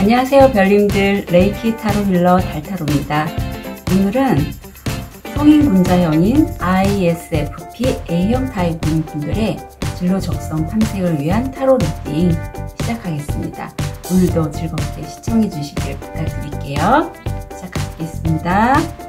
안녕하세요 별님들, 레이키 타로 힐러 달타로입니다. 오늘은 성인 군자형인 ISFP A형 타입인 분들의 진로 적성 탐색을 위한 타로 리딩 시작하겠습니다. 오늘도 즐겁게 시청해 주시길 부탁드릴게요. 시작하겠습니다.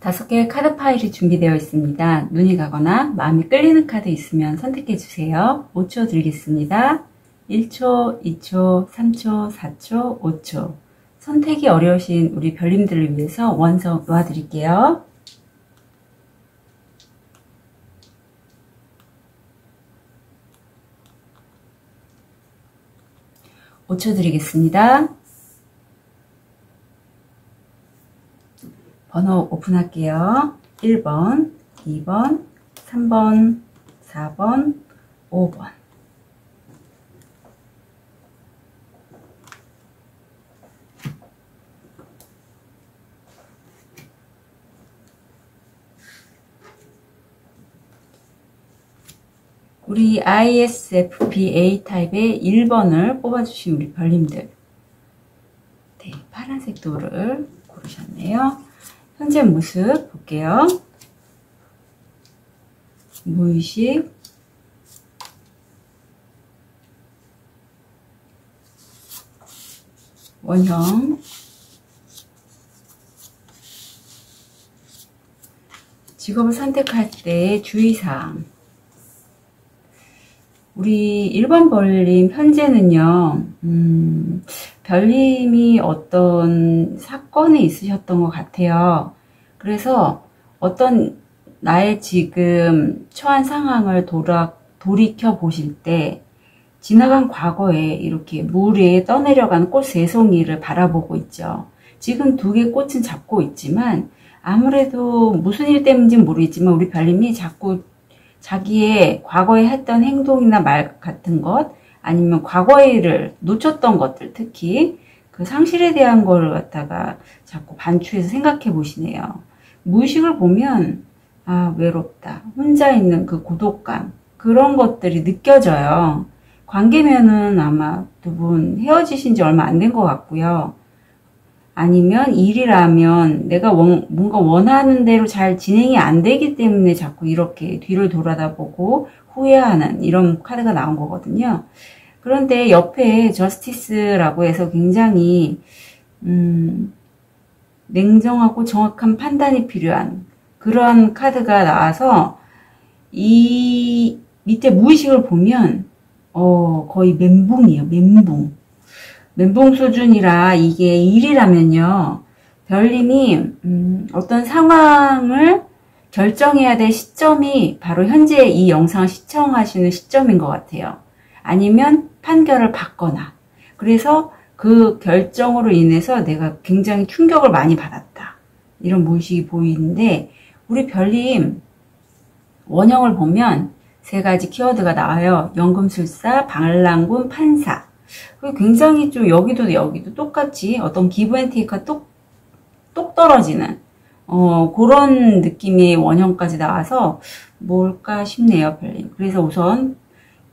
다섯 개의 카드 파일이 준비되어 있습니다. 눈이 가거나 마음이 끌리는 카드 있으면 선택해 주세요. 5초 드리겠습니다. 1초, 2초, 3초, 4초, 5초. 선택이 어려우신 우리 별님들을 위해서 원서 놓아드릴게요. (5초) 드리겠습니다. 번호 오픈할게요. 1번, 2번, 3번, 4번, 5번. 우리 ISFP A타입의 1번을 뽑아주신 우리 별님들. 네, 파란색 돌을 고르셨네요. 현재 모습 볼게요. 무의식, 원형, 직업을 선택할 때 주의사항. 우리 1번 별님 현재는요, 별님이 어떤 사건이 있으셨던 것 같아요. 그래서 어떤 나의 지금 처한 상황을 돌이켜 보실 때 지나간 과거에 이렇게 물 위에 떠내려가는 꽃 세 송이를 바라보고 있죠. 지금 두 개의 꽃은 잡고 있지만 아무래도 무슨 일 때문인지는 모르겠지만 우리 별님이 자꾸 자기의 과거에 했던 행동이나 말 같은 것, 아니면 과거의 일을 놓쳤던 것들, 특히 그 상실에 대한 거를 갖다가 자꾸 반추해서 생각해 보시네요. 무의식을 보면 아, 외롭다, 혼자 있는 그 고독감, 그런 것들이 느껴져요. 관계면은 아마 두 분 헤어지신 지 얼마 안 된 것 같고요. 아니면 일이라면 내가 뭔가 원하는 대로 잘 진행이 안 되기 때문에 자꾸 이렇게 뒤를 돌아다보고 후회하는 이런 카드가 나온 거거든요. 그런데 옆에 저스티스라고 해서 굉장히 냉정하고 정확한 판단이 필요한 그런 카드가 나와서 이 밑에 무의식을 보면 거의 멘붕이에요. 멘붕 수준이라 이게 일이라면요. 별님이 어떤 상황을 결정해야 될 시점이 바로 현재 이 영상을 시청하시는 시점인 것 같아요. 아니면 판결을 받거나 그래서 그 결정으로 인해서 내가 굉장히 충격을 많이 받았다. 이런 무의식이 보이는데 우리 별님 원형을 보면 세 가지 키워드가 나와요. 연금술사, 반란군, 판사. 굉장히 좀 여기도 똑같이 어떤 기브앤테이크가 똑 떨어지는 그런 느낌의 원형까지 나와서 뭘까 싶네요, 별님. 그래서 우선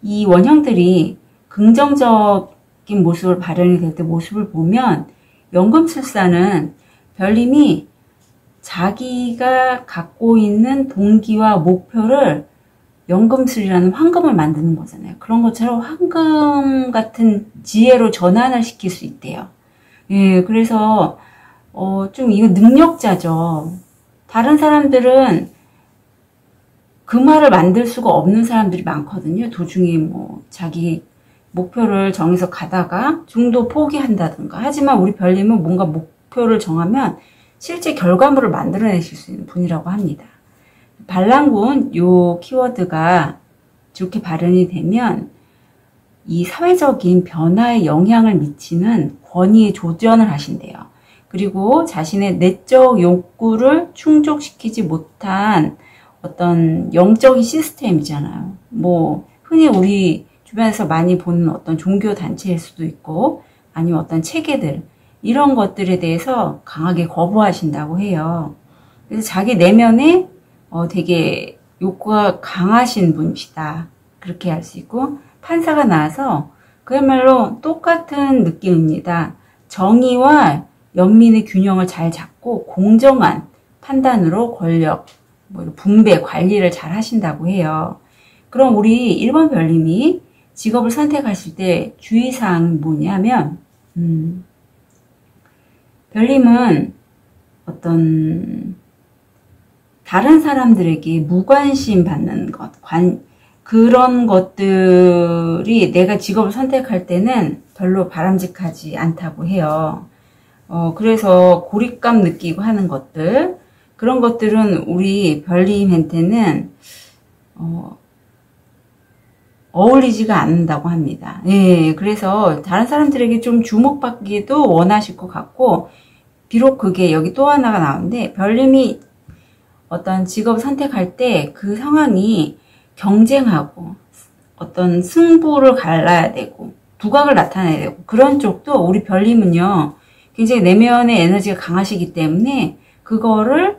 이 원형들이 긍정적인 모습을 발현이 될 때 모습을 보면 연금술사는 별님이 자기가 갖고 있는 동기와 목표를 연금술이라는 황금을 만드는 거잖아요. 그런 것처럼 황금 같은 지혜로 전환을 시킬 수 있대요. 예, 그래서 좀 이거 능력자죠. 다른 사람들은 그 말을 만들 수가 없는 사람들이 많거든요. 도중에 뭐 자기 목표를 정해서 가다가 중도 포기한다든가. 하지만 우리 별님은 뭔가 목표를 정하면 실제 결과물을 만들어내실 수 있는 분이라고 합니다. 반란군 요 키워드가 좋게 발현이 되면 이 사회적인 변화에 영향을 미치는 권위에 조전을 하신대요. 그리고 자신의 내적 욕구를 충족시키지 못한 어떤 영적인 시스템이잖아요. 뭐 흔히 우리 주변에서 많이 보는 어떤 종교 단체일 수도 있고 아니면 어떤 체계들 이런 것들에 대해서 강하게 거부하신다고 해요. 그래서 자기 내면에 되게 욕구가 강하신 분이시다. 그렇게 할 수 있고 판사가 나와서 그야말로 똑같은 느낌입니다. 정의와 연민의 균형을 잘 잡고 공정한 판단으로 권력, 분배, 관리를 잘 하신다고 해요. 그럼 우리 1번 별님이 직업을 선택하실 때 주의사항이 뭐냐면 별님은 어떤 다른 사람들에게 무관심 받는 것, 그런 것들이 내가 직업을 선택할 때는 별로 바람직하지 않다고 해요. 그래서 고립감 느끼고 하는 것들, 그런 것들은 우리 별님한테는 어울리지가 않는다고 합니다. 예, 그래서 다른 사람들에게 좀 주목받기도 원하실 것 같고, 비록 그게 여기 또 하나가 나오는데, 별님이 어떤 직업을 선택할 때 그 상황이 경쟁하고 어떤 승부를 갈라야 되고 두각을 나타내야 되고 그런 쪽도 우리 별님은요 굉장히 내면의 에너지가 강하시기 때문에 그거를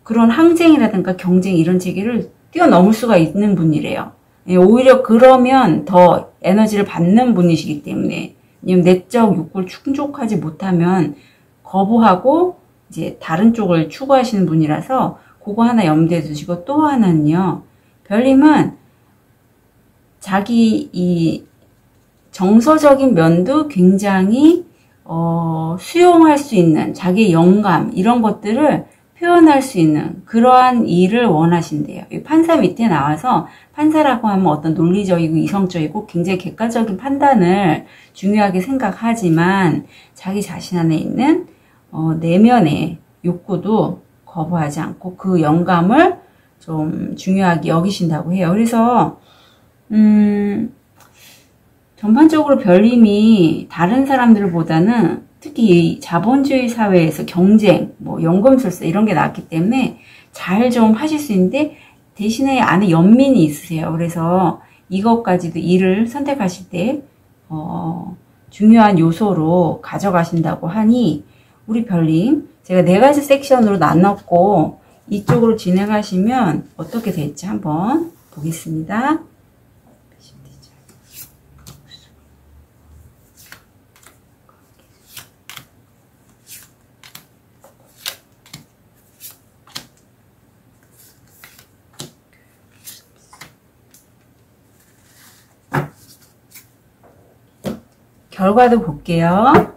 그런 항쟁이라든가 경쟁 이런 체계를 뛰어넘을 수가 있는 분이래요. 예, 오히려 그러면 더 에너지를 받는 분이시기 때문에 왜냐면 내적 욕구를 충족하지 못하면 거부하고 이제 다른 쪽을 추구하시는 분이라서 그거 하나 염두에 두시고 또 하나는요. 별님은 자기 이 정서적인 면도 굉장히 수용할 수 있는 자기의 영감 이런 것들을 표현할 수 있는 그러한 일을 원하신대요. 판사 밑에 나와서 판사라고 하면 어떤 논리적이고 이성적이고 굉장히 객관적인 판단을 중요하게 생각하지만 자기 자신 안에 있는 내면의 욕구도 거부하지 않고 그 영감을 좀 중요하게 여기신다고 해요. 그래서 전반적으로 별님이 다른 사람들보다는 특히 이 자본주의 사회에서 경쟁, 뭐 연금술사 이런 게 나왔기 때문에 잘 좀 하실 수 있는데 대신에 안에 연민이 있으세요. 그래서 이것까지도 일을 선택하실 때 중요한 요소로 가져가신다고 하니 우리 별님 제가 4가지 섹션으로 나눴고 이쪽으로 진행하시면 어떻게 될지 한번 보겠습니다. 결과도 볼게요.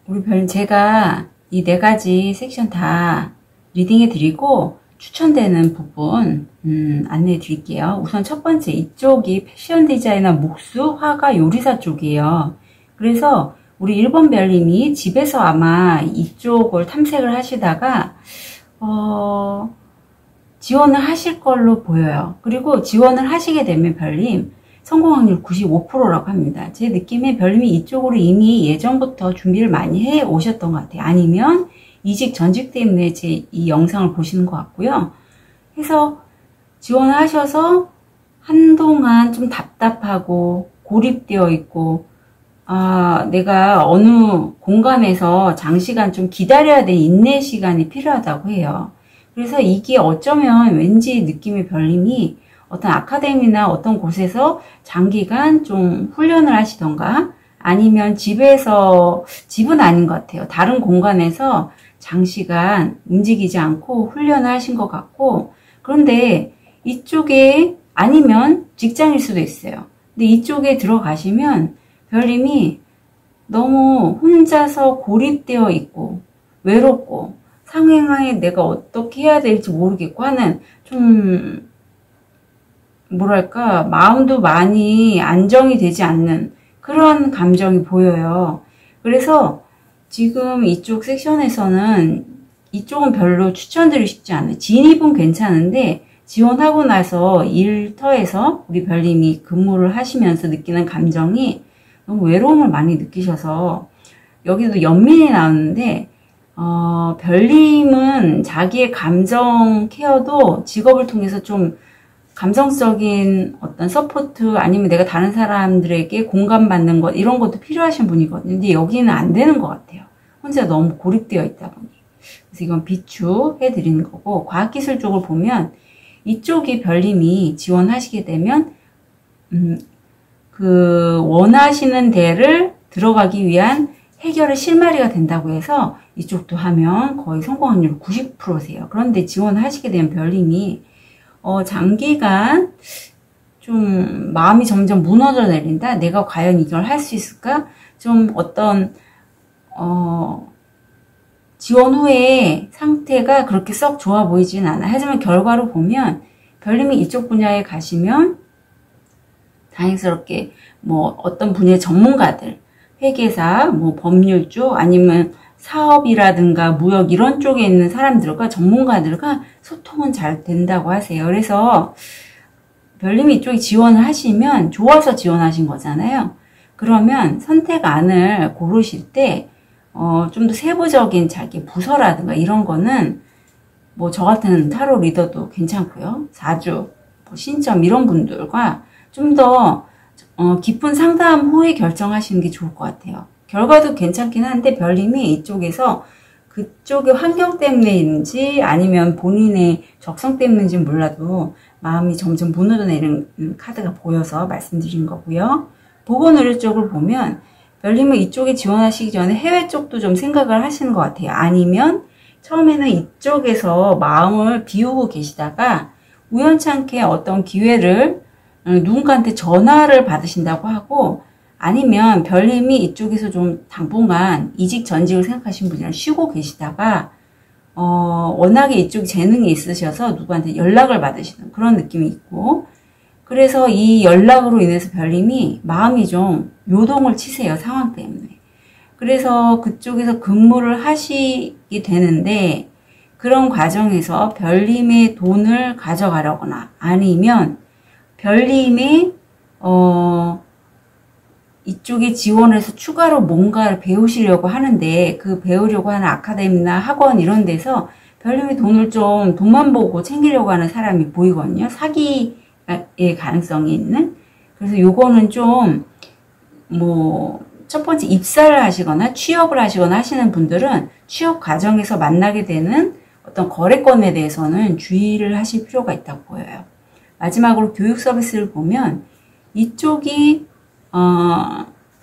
우리 별님, 제가 이 4가지 섹션 다 리딩해 드리고 추천되는 부분 안내해 드릴게요. 우선 첫 번째, 이쪽이 패션 디자이너 목수, 화가, 요리사 쪽이에요. 그래서 우리 1번 별님이 집에서 아마 이쪽을 탐색을 하시다가 지원을 하실 걸로 보여요. 그리고 지원을 하시게 되면 별님 성공 확률 95%라고 합니다. 제 느낌에 별님이 이쪽으로 이미 예전부터 준비를 많이 해 오셨던 것 같아요. 아니면 이직 전직 때문에 제 이 영상을 보시는 것 같고요. 해서 지원을 하셔서 한동안 좀 답답하고 고립되어 있고, 내가 어느 공간에서 장시간 좀 기다려야 될 인내 시간이 필요하다고 해요. 그래서 이게 어쩌면 왠지 느낌의 별님이 어떤 아카데미나 어떤 곳에서 장기간 좀 훈련을 하시던가, 아니면 집은 아닌 것 같아요. 다른 공간에서 장시간 움직이지 않고 훈련을 하신 것 같고, 그런데 이쪽에, 아니면 직장일 수도 있어요. 근데 이쪽에 들어가시면 별님이 너무 혼자서 고립되어 있고 외롭고 상황에 내가 어떻게 해야 될지 모르겠고 하는, 좀 뭐랄까, 마음도 많이 안정이 되지 않는 그런 감정이 보여요. 그래서 지금 이쪽 섹션에서는 이쪽은 별로 추천드리고 싶지 않아요. 진입은 괜찮은데 지원하고 나서 일터에서 우리 별님이 근무를 하시면서 느끼는 감정이 너무 외로움을 많이 느끼셔서, 여기도 연민이 나오는데 별님은 자기의 감정 케어도 직업을 통해서 좀 감성적인 어떤 서포트, 아니면 내가 다른 사람들에게 공감받는 것, 이런 것도 필요하신 분이거든요. 근데 여기는 안 되는 것 같아요. 혼자 너무 고립되어 있다 보니. 그래서 이건 비추해 드리는 거고, 과학기술 쪽을 보면 이쪽이 별님이 지원하시게 되면 원하시는 데를 들어가기 위한 해결의 실마리가 된다고 해서 이쪽도 하면 거의 성공 확률 90%세요. 그런데 지원하시게 되면 별님이 장기간 좀 마음이 점점 무너져 내린다. 내가 과연 이걸 할 수 있을까? 좀 어떤 지원 후에 상태가 그렇게 썩 좋아 보이진 않아. 하지만 결과로 보면 별님이 이쪽 분야에 가시면 다행스럽게 뭐 어떤 분야의 전문가들, 회계사, 뭐 법률 쪽, 아니면 사업이라든가 무역 이런 쪽에 있는 사람들과 전문가들과 소통은 잘 된다고 하세요. 그래서 별님이 이쪽에 지원을 하시면 좋아서 지원하신 거잖아요. 그러면 선택안을 고르실 때 좀 더 세부적인 자기 부서라든가 이런 거는 뭐 저 같은 타로 리더도 괜찮고요. 사주, 뭐 신점 이런 분들과 좀 더 깊은 상담 후에 결정하시는 게 좋을 것 같아요. 결과도 괜찮긴 한데 별님이 이쪽에서 그쪽의 환경 때문에인지 아니면 본인의 적성 때문인지 몰라도 마음이 점점 무너져 내리는 카드가 보여서 말씀드린 거고요. 보건의료 쪽을 보면 별님은 이쪽에 지원하시기 전에 해외 쪽도 좀 생각을 하시는 것 같아요. 아니면 처음에는 이쪽에서 마음을 비우고 계시다가 우연찮게 어떤 기회를 누군가한테 전화를 받으신다고 하고, 아니면 별님이 이쪽에서 좀 당분간 이직 전직을 생각하신 분이랑 쉬고 계시다가 워낙에 이쪽 재능이 있으셔서 누구한테 연락을 받으시는 그런 느낌이 있고, 그래서 이 연락으로 인해서 별님이 마음이 좀 요동을 치세요. 상황 때문에. 그래서 그쪽에서 근무를 하시게 되는데, 그런 과정에서 별님의 돈을 가져가려거나 아니면 별님의 이쪽에 지원해서 추가로 뭔가를 배우시려고 하는데, 그 배우려고 하는 아카데미나 학원 이런 데서 별님의 돈만 보고 챙기려고 하는 사람이 보이거든요. 사기의 가능성이 있는. 그래서 요거는 좀 첫 번째 입사를 하시거나 취업을 하시거나 하시는 분들은 취업 과정에서 만나게 되는 어떤 거래건에 대해서는 주의를 하실 필요가 있다고 보여요. 마지막으로 교육 서비스를 보면 이쪽이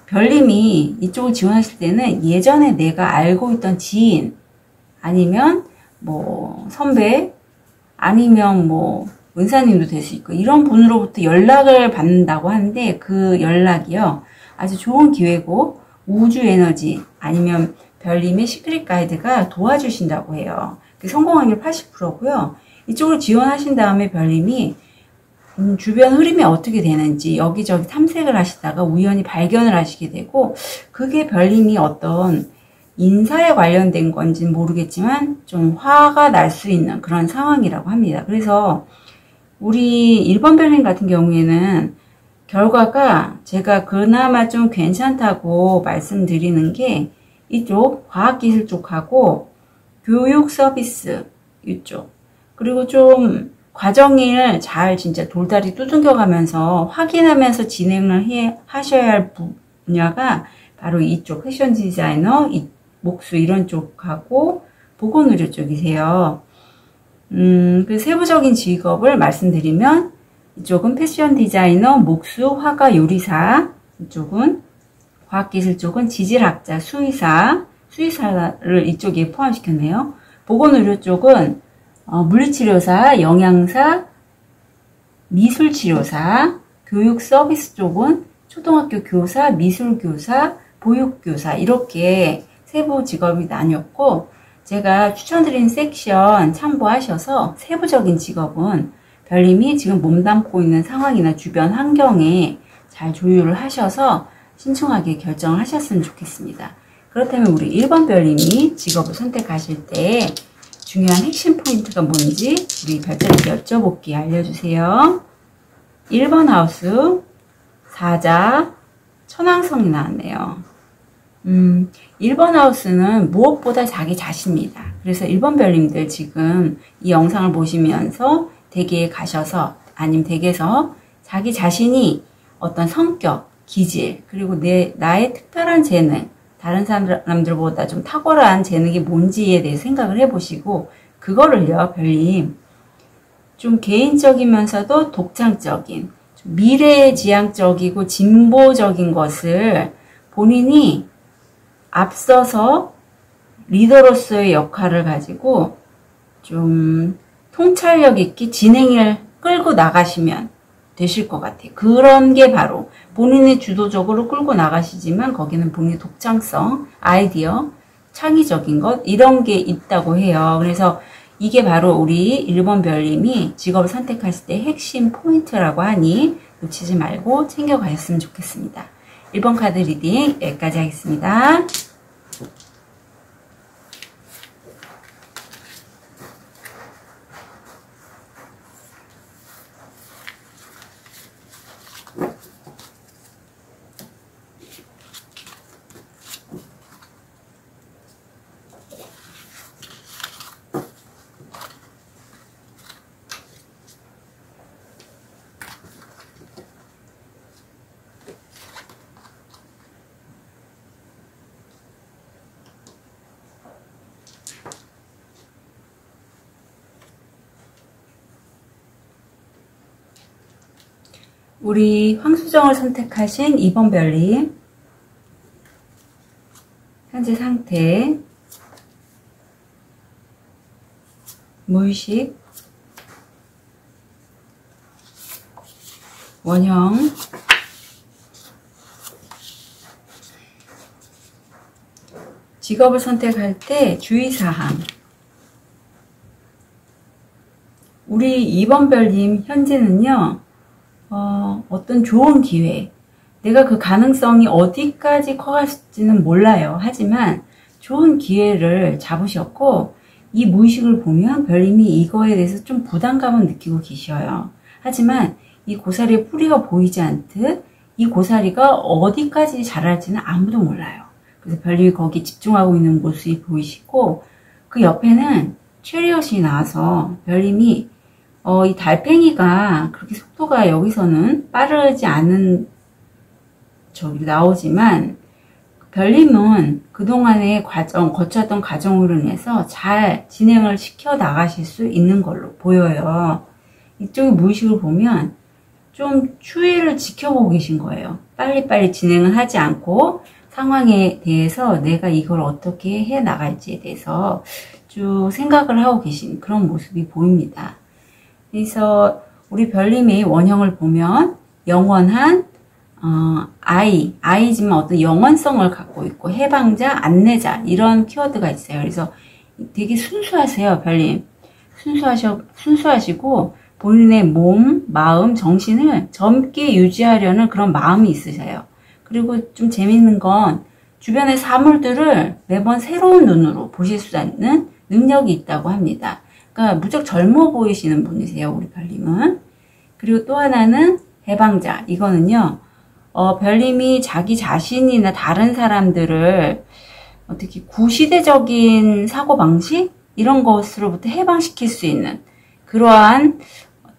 별님이 이쪽을 지원하실 때는 예전에 내가 알고 있던 지인 아니면 뭐 선배 아니면 뭐 은사님도 될 수 있고 이런 분으로부터 연락을 받는다고 하는데 그 연락이요 아주 좋은 기회고 우주 에너지 아니면 별님의 시크릿 가이드가 도와주신다고 해요. 성공 확률 80%고요. 이쪽을 지원하신 다음에 별님이 주변 흐름이 어떻게 되는지 여기저기 탐색을 하시다가 우연히 발견을 하시게 되고 그게 별님이 어떤 인사에 관련된 건지는 모르겠지만 좀 화가 날 수 있는 그런 상황이라고 합니다. 그래서 우리 1번 별님 같은 경우에는 결과가 제가 그나마 좀 괜찮다고 말씀드리는 게 이쪽 과학기술 쪽하고 교육 서비스 이쪽 그리고 좀 과정을 잘 진짜 돌다리 두들겨 가면서 확인하면서 진행을 하셔야 할 분야가 바로 이쪽 패션 디자이너, 목수 이런 쪽하고 보건의료 쪽이세요. 그 세부적인 직업을 말씀드리면 이쪽은 패션 디자이너, 목수, 화가, 요리사 이쪽은 과학기술 쪽은 지질학자, 수의사를 이쪽에 포함시켰네요. 보건의료 쪽은 물리치료사, 영양사, 미술치료사, 교육 서비스 쪽은 초등학교 교사, 미술교사, 보육교사 이렇게 세부 직업이 나뉘었고 제가 추천드린 섹션 참고하셔서 세부적인 직업은 별님이 지금 몸담고 있는 상황이나 주변 환경에 잘 조율을 하셔서 신중하게 결정을 하셨으면 좋겠습니다. 그렇다면 우리 1번 별님이 직업을 선택하실 때 중요한 핵심 포인트가 뭔지 우리 별자리께 여쭤볼게요. 알려주세요. 1번 하우스, 사자, 천왕성이 나왔네요. 1번 하우스는 무엇보다 자기 자신입니다. 그래서 1번 별님들 지금 이 영상을 보시면서 댁에 가셔서 아니면 댁에서 자기 자신이 어떤 성격, 기질, 그리고 나의 특별한 재능, 다른 사람들보다 좀 탁월한 재능이 뭔지에 대해 생각을 해보시고 그거를요 별님 좀 개인적이면서도 독창적인 좀 미래지향적이고 진보적인 것을 본인이 앞서서 리더로서의 역할을 가지고 좀 통찰력 있게 진행을 끌고 나가시면 되실 것 같아요. 그런 게 바로 본인이 주도적으로 끌고 나가시지만 거기는 본인의 독창성, 아이디어, 창의적인 것 이런 게 있다고 해요. 그래서 이게 바로 우리 1번 별님이 직업을 선택하실 때 핵심 포인트라고 하니 놓치지 말고 챙겨가셨으면 좋겠습니다. 1번 카드 리딩 여기까지 하겠습니다. 우리 황수정을 선택하신 2번 별님 현재 상태 무의식 원형 직업을 선택할 때 주의사항 우리 2번 별님 현재는요 어떤 좋은 기회 내가 그 가능성이 어디까지 커갈지는 몰라요. 하지만 좋은 기회를 잡으셨고 이 무의식을 보면 별님이 이거에 대해서 좀 부담감을 느끼고 계셔요. 하지만 이 고사리의 뿌리가 보이지 않듯 이 고사리가 어디까지 자랄지는 아무도 몰라요. 그래서 별님이 거기 집중하고 있는 모습이 보이시고 그 옆에는 체리엇이 나와서 별님이 이 달팽이가 그렇게 속도가 여기서는 빠르지 않은 저기 나오지만 별님은 그동안의 거쳤던 과정으로 인해서 잘 진행을 시켜 나가실 수 있는 걸로 보여요. 이쪽의 무의식을 보면 좀 추이를 지켜보고 계신 거예요. 빨리빨리 진행을 하지 않고 상황에 대해서 내가 이걸 어떻게 해 나갈지에 대해서 쭉 생각을 하고 계신 그런 모습이 보입니다. 그래서 우리 별님의 원형을 보면 영원한 아이지만 어떤 영원성을 갖고 있고 해방자, 안내자 이런 키워드가 있어요. 그래서 되게 순수하세요, 별님. 순수하시고 본인의 몸, 마음, 정신을 젊게 유지하려는 그런 마음이 있으세요. 그리고 좀 재밌는 건 주변의 사물들을 매번 새로운 눈으로 보실 수 있는 능력이 있다고 합니다. 그러니까 무척 젊어 보이시는 분이세요, 우리 별님은. 그리고 또 하나는 해방자. 이거는요, 별님이 자기 자신이나 다른 사람들을 어떻게 구시대적인 사고방식? 이런 것으로부터 해방시킬 수 있는 그러한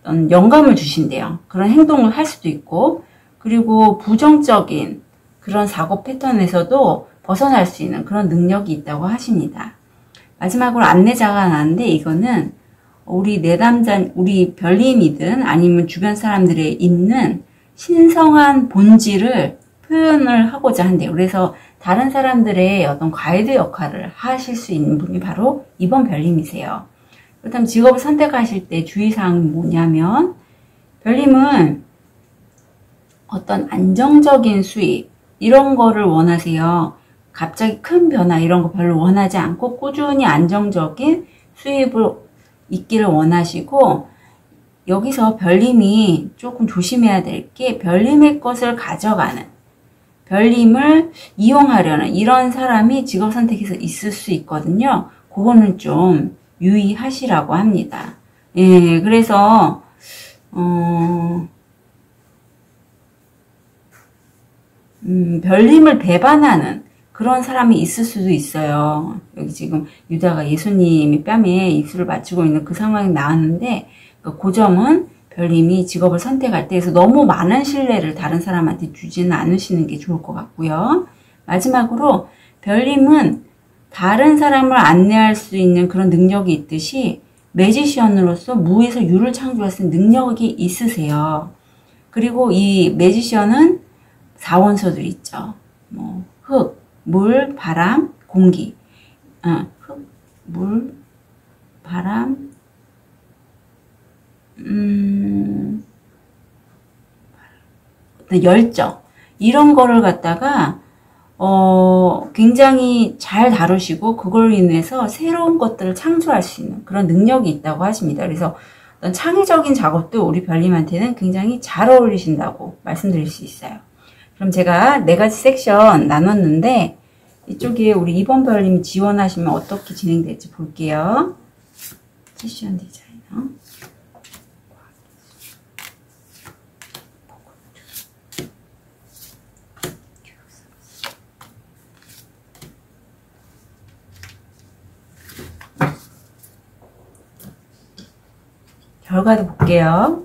어떤 영감을 주신대요. 그런 행동을 할 수도 있고, 그리고 부정적인 그런 사고 패턴에서도 벗어날 수 있는 그런 능력이 있다고 하십니다. 마지막으로 안내자가 나왔는데, 이거는 우리 내담자, 우리 별님이든 아니면 주변 사람들에 있는 신성한 본질을 표현을 하고자 한대요. 그래서 다른 사람들의 어떤 가이드 역할을 하실 수 있는 분이 바로 이번 별님이세요. 그렇다면 직업을 선택하실 때 주의사항이 뭐냐면, 별님은 어떤 안정적인 수입 이런 거를 원하세요. 갑자기 큰 변화 이런 거 별로 원하지 않고 꾸준히 안정적인 수입을 있기를 원하시고, 여기서 별님이 조금 조심해야 될 게 별님의 것을 가져가는, 별님을 이용하려는 이런 사람이 직업 선택에서 있을 수 있거든요. 그거는 좀 유의하시라고 합니다. 예, 그래서 별님을 배반하는 그런 사람이 있을 수도 있어요. 여기 지금 유다가 예수님이 뺨에 입술을 맞추고 있는 그 상황이 나왔는데, 그 점은 별님이 직업을 선택할 때에서 너무 많은 신뢰를 다른 사람한테 주지는 않으시는 게 좋을 것 같고요. 마지막으로 별님은 다른 사람을 안내할 수 있는 그런 능력이 있듯이 매지션으로서 무에서 유를 창조할 수 있는 능력이 있으세요. 그리고 이 매지션은 4원소들 있죠. 뭐 흙, 물, 바람, 공기. 흙, 물, 바람, 어떤 열정 이런 거를 갖다가 굉장히 잘 다루시고 그걸로 인해서 새로운 것들을 창조할 수 있는 그런 능력이 있다고 하십니다. 그래서 어떤 창의적인 작업도 우리 별님한테는 굉장히 잘 어울리신다고 말씀드릴 수 있어요. 그럼 제가 4가지 섹션 나눴는데, 이쪽에 우리 2번 별님 지원하시면 어떻게 진행될지 볼게요. 패션 디자이너. 결과도 볼게요.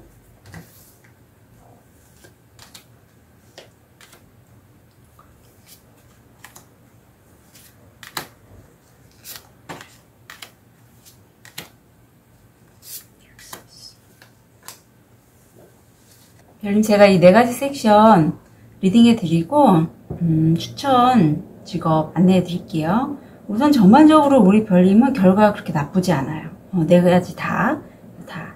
별님, 제가 이 4가지 섹션 리딩해 드리고 추천 직업 안내해 드릴게요. 우선 전반적으로 우리 별님은 결과가 그렇게 나쁘지 않아요. 4가지 다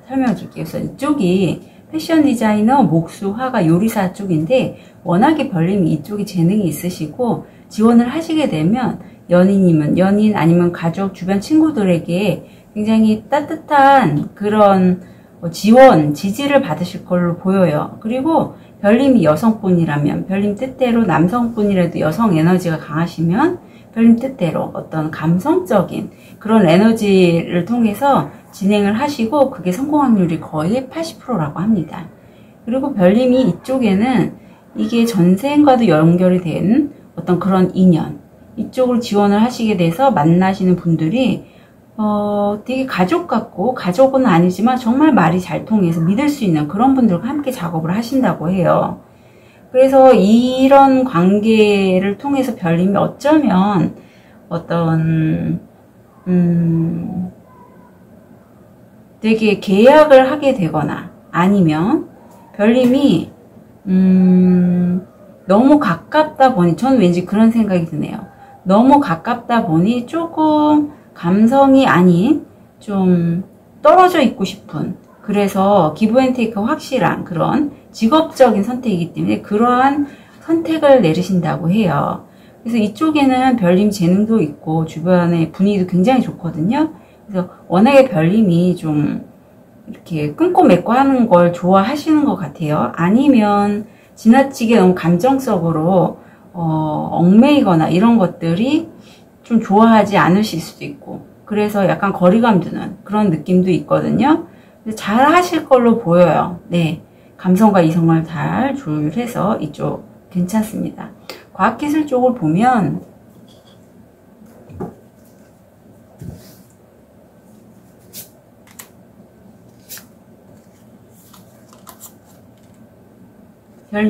설명해 줄게요. 그래서 이쪽이 패션 디자이너, 목수, 화가, 요리사 쪽인데, 워낙에 별님이 이쪽에 재능이 있으시고 지원을 하시게 되면 연인이면 연인, 아니면 가족, 주변 친구들에게 굉장히 따뜻한 그런 지원, 지지를 받으실 걸로 보여요. 그리고 별님이 여성분이라면, 별님 뜻대로 남성분이라도 여성 에너지가 강하시면 별님 뜻대로 어떤 감성적인 그런 에너지를 통해서 진행을 하시고, 그게 성공 확률이 거의 80%라고 합니다. 그리고 별님이 이쪽에는 이게 전생과도 연결이 된 어떤 그런 인연, 이쪽을 지원을 하시게 돼서 만나시는 분들이 되게 가족 같고, 가족은 아니지만 정말 말이 잘 통해서 믿을 수 있는 그런 분들과 함께 작업을 하신다고 해요. 그래서 이런 관계를 통해서 별님이 어쩌면 어떤 되게 계약을 하게 되거나, 아니면 별님이 너무 가깝다 보니 저는 왠지 그런 생각이 드네요. 너무 가깝다 보니 조금 감성이 아닌 좀 떨어져 있고 싶은, 그래서 기브앤테이크 확실한 그런 직업적인 선택이기 때문에 그러한 선택을 내리신다고 해요. 그래서 이쪽에는 별님 재능도 있고 주변의 분위기도 굉장히 좋거든요. 그래서 워낙에 별님이 좀 이렇게 끊고 맺고 하는 걸 좋아하시는 것 같아요. 아니면 지나치게 너무 감정적으로 얽매이거나 이런 것들이 좀 좋아하지 않으실 수도 있고, 그래서 약간 거리감 두는 그런 느낌도 있거든요. 잘 하실 걸로 보여요. 네, 감성과 이성을 잘 조율해서 이쪽 괜찮습니다. 과학기술 쪽을 보면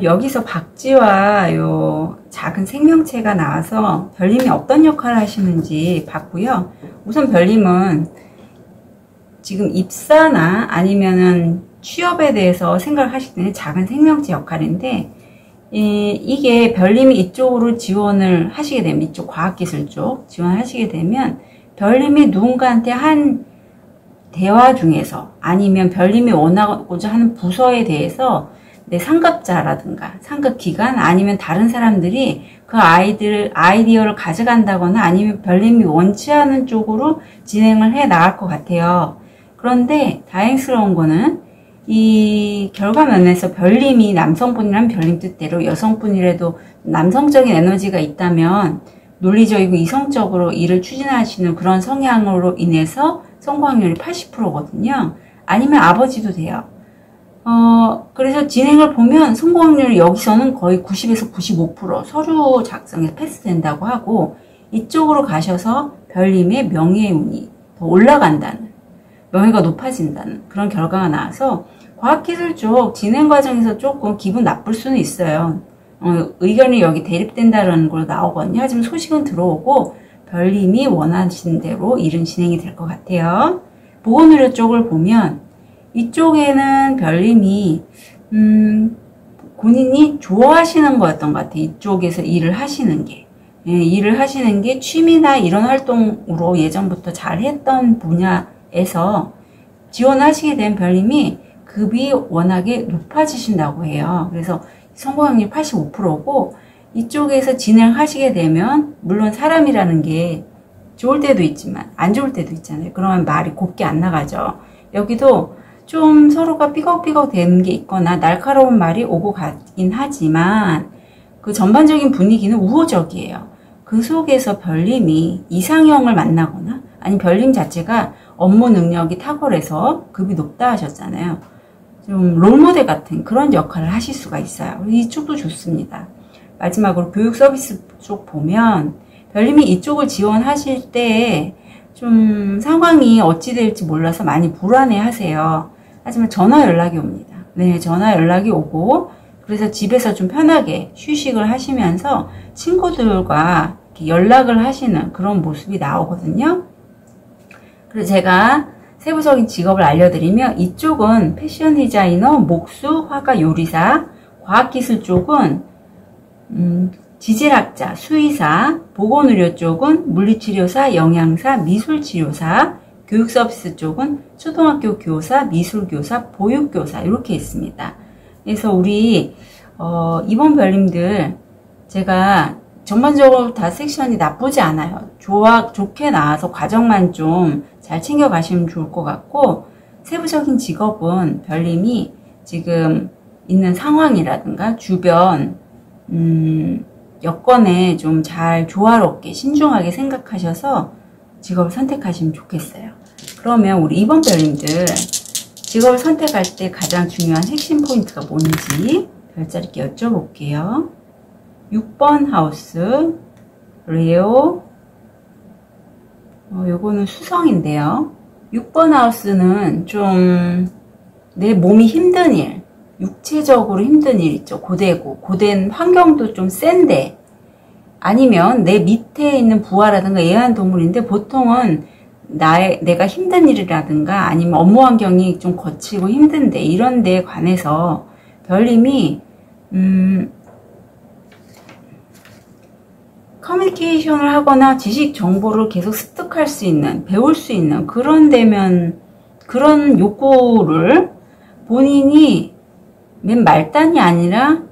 여기서 박쥐와 요 작은 생명체가 나와서 별님이 어떤 역할을 하시는지 봤고요. 우선 별님은 지금 입사나 아니면은 취업에 대해서 생각을 하실 때는 작은 생명체 역할인데, 이게 별님이 이쪽으로 지원을 하시게 되면, 이쪽 과학기술 쪽 지원하시게 되면 별님이 누군가한테 한 대화 중에서 아니면 별님이 원하고자 하는 부서에 대해서 내 상급자라든가 상급기관 아니면 다른 사람들이 그 아이디어를 가져간다거나 아니면 별님이 원치 않은 쪽으로 진행을 해 나갈 것 같아요. 그런데 다행스러운 거는 이 결과 면에서 별님이 남성분이란 별님 뜻대로, 여성분이라도 남성적인 에너지가 있다면 논리적이고 이성적으로 일을 추진하시는 그런 성향으로 인해서 성공률이 80%거든요. 아니면 아버지도 돼요. 그래서 진행을 보면 성공 확률이 여기서는 거의 90에서 95% 서류 작성에 패스된다고 하고, 이쪽으로 가셔서 별님의 명예의 운이 더 올라간다는, 명예가 높아진다는 그런 결과가 나와서 과학기술 쪽 진행 과정에서 조금 기분 나쁠 수는 있어요. 의견이 여기 대립된다는 걸로 나오거든요. 하지만 소식은 들어오고 별님이 원하시는 대로 일은 진행이 될 것 같아요. 보건의료 쪽을 보면 이쪽에는 별님이 본인이 좋아하시는 거였던 것 같아요. 이쪽에서 일을 하시는 게, 일을 하시는 게 취미나 이런 활동으로 예전부터 잘 했던 분야에서 지원하시게 된 별님이 급이 워낙에 높아지신다고 해요. 그래서 성공률이 85%고 이쪽에서 진행하시게 되면, 물론 사람이라는 게 좋을 때도 있지만 안 좋을 때도 있잖아요. 그러면 말이 곱게 안 나가죠. 여기도 좀 서로가 삐걱삐걱 되는 게 있거나 날카로운 말이 오고 가긴 하지만 그 전반적인 분위기는 우호적이에요. 그 속에서 별님이 이상형을 만나거나 아니면 별님 자체가 업무 능력이 탁월해서 급이 높다 하셨잖아요. 좀 롤모델 같은 그런 역할을 하실 수가 있어요. 이쪽도 좋습니다. 마지막으로 교육 서비스 쪽 보면 별님이 이쪽을 지원하실 때 좀 상황이 어찌 될지 몰라서 많이 불안해 하세요. 하지만 전화 연락이 옵니다. 네, 전화 연락이 오고, 그래서 집에서 좀 편하게 휴식을 하시면서 친구들과 이렇게 연락을 하시는 그런 모습이 나오거든요. 그래서 제가 세부적인 직업을 알려드리면 이쪽은 패션 디자이너, 목수, 화가, 요리사, 과학기술 쪽은 지질학자, 수의사, 보건의료 쪽은 물리치료사, 영양사, 미술치료사, 교육서비스 쪽은 초등학교 교사, 미술교사, 보육교사 이렇게 있습니다. 그래서 우리 이번 별님들 제가 전반적으로 다 섹션이 나쁘지 않아요. 좋게 나와서 과정만 좀 잘 챙겨가시면 좋을 것 같고, 세부적인 직업은 별님이 지금 있는 상황이라든가 주변 여건에 좀 잘 조화롭게 신중하게 생각하셔서 직업을 선택하시면 좋겠어요. 그러면 우리 이번 별님들 직업을 선택할 때 가장 중요한 핵심 포인트가 뭔지 별자리께 여쭤볼게요. 6번 하우스, 레오, 요거는 수성인데요. 6번 하우스는 좀 내 몸이 힘든 일, 육체적으로 힘든 일 있죠. 고된 환경도 좀 센데, 아니면 내 밑에 있는 부하라든가 애완동물인데 보통은 내가 힘든 일이라든가 아니면 업무 환경이 좀 거칠고 힘든데 이런 데에 관해서 별님이 커뮤니케이션을 하거나 지식 정보를 계속 습득할 수 있는, 배울 수 있는 그런 욕구를 본인이 맨 말단이 아니라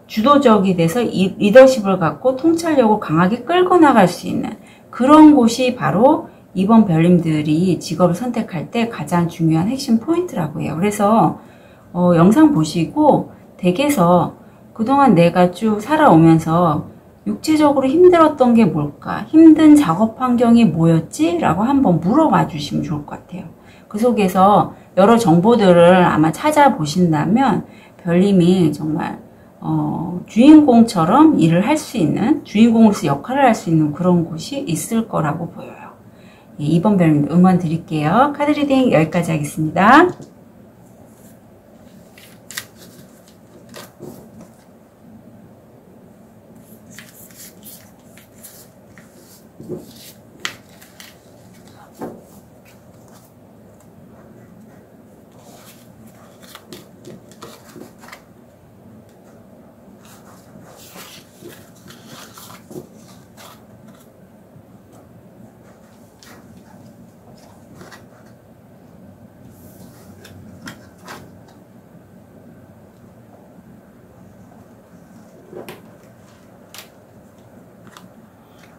주도적이 돼서 리더십을 갖고 통찰력을 강하게 끌고 나갈 수 있는 그런 곳이 바로 이번 별님들이 직업을 선택할 때 가장 중요한 핵심 포인트라고 해요. 그래서 영상 보시고 댁에서 그동안 내가 쭉 살아오면서 육체적으로 힘들었던 게 뭘까? 힘든 작업 환경이 뭐였지? 라고 한번 물어봐 주시면 좋을 것 같아요. 그 속에서 여러 정보들을 아마 찾아보신다면 별님이 정말 주인공처럼 일을 할 수 있는, 주인공으로서 역할을 할 수 있는 그런 곳이 있을 거라고 보여요. 예, 이번 별님 응원 드릴게요. 카드 리딩 여기까지 하겠습니다.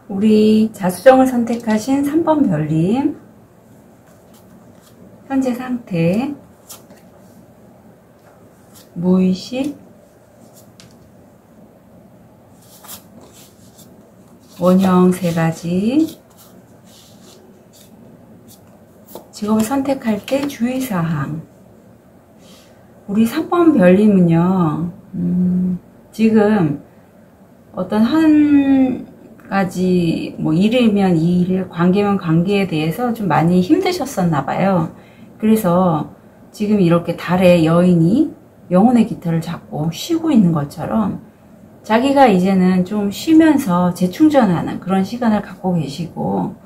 우리 자수정을 선택하신 3번 별님, 현재 상태, 무의식, 원형 3가지, 직업을 선택할 때 주의사항. 우리 3번 별님은요, 지금 어떤 한 가지 일이면 이 일, 관계면 관계에 대해서 좀 많이 힘드셨었나 봐요. 그래서 지금 이렇게 달의 여인이 영혼의 깃털을 잡고 쉬고 있는 것처럼 자기가 이제는 좀 쉬면서 재충전하는 그런 시간을 갖고 계시고,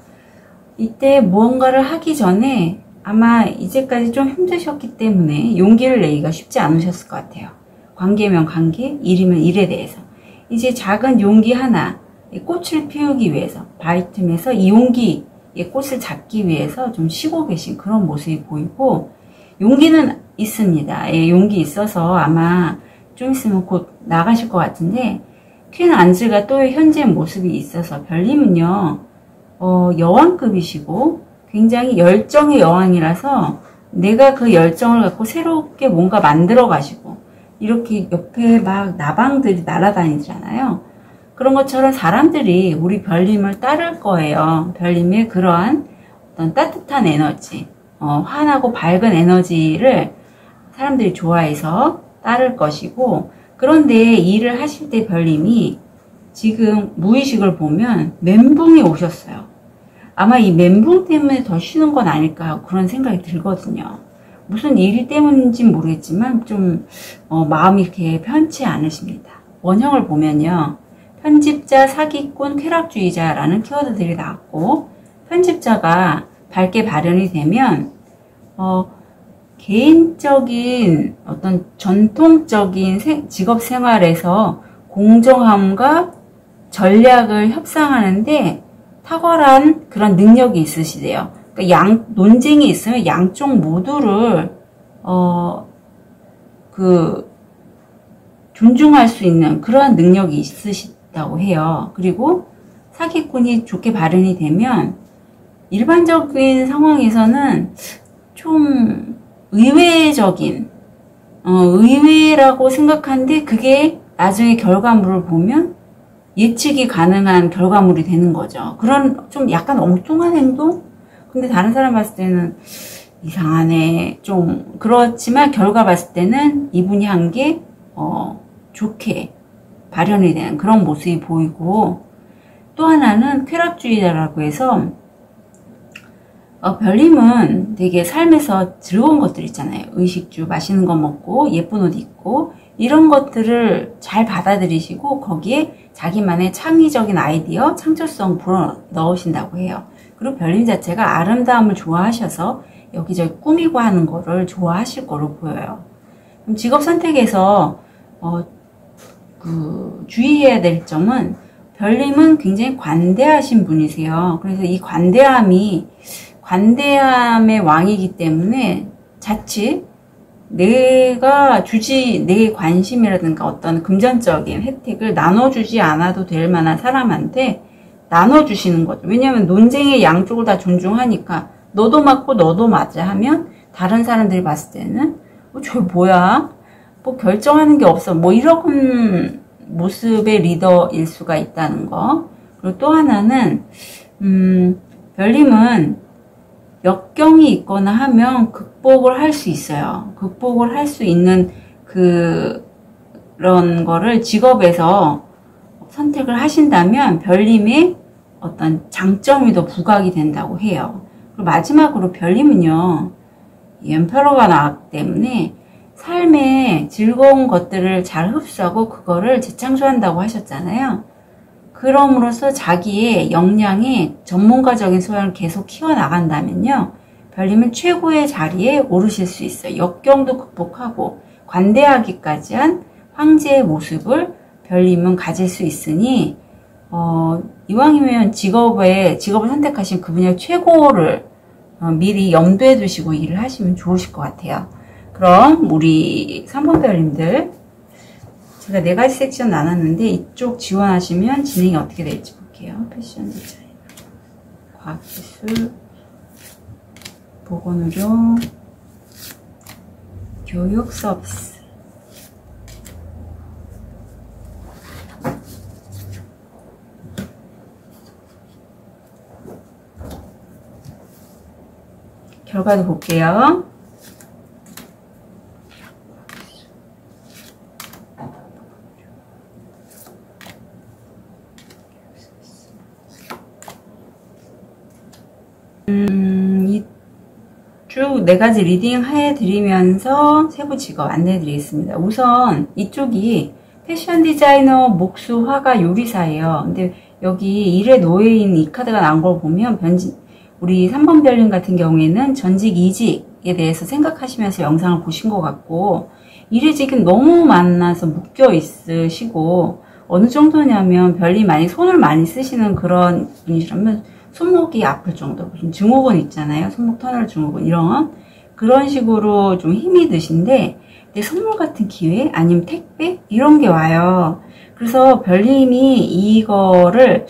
이때 무언가를 하기 전에 아마 이제까지 좀 힘드셨기 때문에 용기를 내기가 쉽지 않으셨을 것 같아요. 관계면 관계, 일이면 일에 대해서 이제 작은 용기 하나, 이 꽃을 피우기 위해서, 바위 틈에서 이 용기의 꽃을 잡기 위해서 좀 쉬고 계신 그런 모습이 보이고, 용기는 있습니다. 예, 용기 있어서 아마 좀 있으면 곧 나가실 것 같은데, 퀸 안즈가 또 현재 모습이 있어서 별님은요, 여왕급이시고 굉장히 열정의 여왕이라서 내가 그 열정을 갖고 새롭게 뭔가 만들어 가시고, 이렇게 옆에 막 나방들이 날아다니잖아요. 그런 것처럼 사람들이 우리 별님을 따를 거예요. 별님의 그러한 어떤 따뜻한 에너지, 환하고 밝은 에너지를 사람들이 좋아해서 따를 것이고, 그런데 일을 하실 때 별님이 지금 무의식을 보면 멘붕이 오셨어요. 아마 이 멘붕 때문에 더 쉬는 건 아닐까 하고 그런 생각이 들거든요. 무슨 일 때문인지는 모르겠지만 좀 마음이 이렇게 편치 않으십니다. 원형을 보면요, 편집자, 사기꾼, 쾌락주의자라는 키워드들이 나왔고, 편집자가 밝게 발현이 되면 개인적인 어떤 전통적인 직업 생활에서 공정함과 전략을 협상하는데 탁월한 그런 능력이 있으시대요. 그러니까 논쟁이 있으면 양쪽 모두를 존중할 수 있는 그러한 능력이 있으시다고 해요. 그리고 사기꾼이 좋게 발현이 되면 일반적인 상황에서는 좀 의외라고 생각하는데 그게 나중에 결과물을 보면 예측이 가능한 결과물이 되는 거죠. 그런 좀 약간 엉뚱한 행동? 근데 다른 사람 봤을 때는 이상하네. 좀 그렇지만 결과 봤을 때는 이분이 한 게 좋게 발현이 되는 그런 모습이 보이고, 또 하나는 쾌락주의자라고 해서 별님은 되게 삶에서 즐거운 것들 있잖아요. 의식주, 맛있는 거 먹고 예쁜 옷 입고 이런 것들을 잘 받아들이시고 거기에 자기만의 창의적인 아이디어, 창조성 불어 넣으신다고 해요. 그리고 별님 자체가 아름다움을 좋아하셔서 여기저기 꾸미고 하는 거를 좋아하실 거로 보여요. 그럼 직업 선택에서 주의해야 될 점은 별님은 굉장히 관대하신 분이세요. 그래서 이 관대함의 왕이기 때문에 자칫 내가 내 관심이라든가 어떤 금전적인 혜택을 나눠주지 않아도 될 만한 사람한테 나눠주시는 거죠. 왜냐하면 논쟁의 양쪽을 다 존중하니까 너도 맞고 너도 맞아 하면 다른 사람들이 봤을 때는 저 뭐야? 뭐 결정하는 게 없어. 뭐 이런 모습의 리더일 수가 있다는 거. 그리고 또 하나는 별님은 역경이 있거나 하면 극복을 할 수 있어요. 극복을 할 수 있는 그런 거를 직업에서 선택을 하신다면 별님의 어떤 장점이 더 부각이 된다고 해요. 그리고 마지막으로 별님은요, 엠페러가 나왔기 때문에 삶의 즐거운 것들을 잘 흡수하고 그거를 재창조한다고 하셨잖아요. 그럼으로써 자기의 역량의 전문가적인 소양을 계속 키워나간다면요, 별님은 최고의 자리에 오르실 수 있어요. 역경도 극복하고 관대하기까지 한 황제의 모습을 별님은 가질 수 있으니 이왕이면 직업을 선택하신 그 분야 최고를 미리 염두에 두시고 일을 하시면 좋으실 것 같아요. 그럼 우리 3번 별님들, 제가 4가지 섹션 나눴는데 이쪽 지원하시면 진행이 어떻게 될지 볼게요. 패션 디자인, 과학기술, 보건의료, 교육 서비스. 결과도 볼게요. 이쪽 4가지 리딩 해드리면서 세부 직업 안내해드리겠습니다. 우선 이쪽이 패션 디자이너, 목수, 화가, 요리사예요. 근데 여기 일에 노예인 이 카드가 나온 걸 보면 우리 3번 별님 같은 경우에는 전직 이직에 대해서 생각하시면서 영상을 보신 것 같고, 일이 지금 너무 많아서 묶여 있으시고, 어느 정도냐면 별님 많이 손을 많이 쓰시는 그런 분이시라면 손목이 아플 정도, 무슨 증후군 있잖아요. 손목 터널 증후군 이런 그런 식으로 좀 힘이 드신데, 내 선물 같은 기회 아니면 택배 이런 게 와요. 그래서 별님이 이거를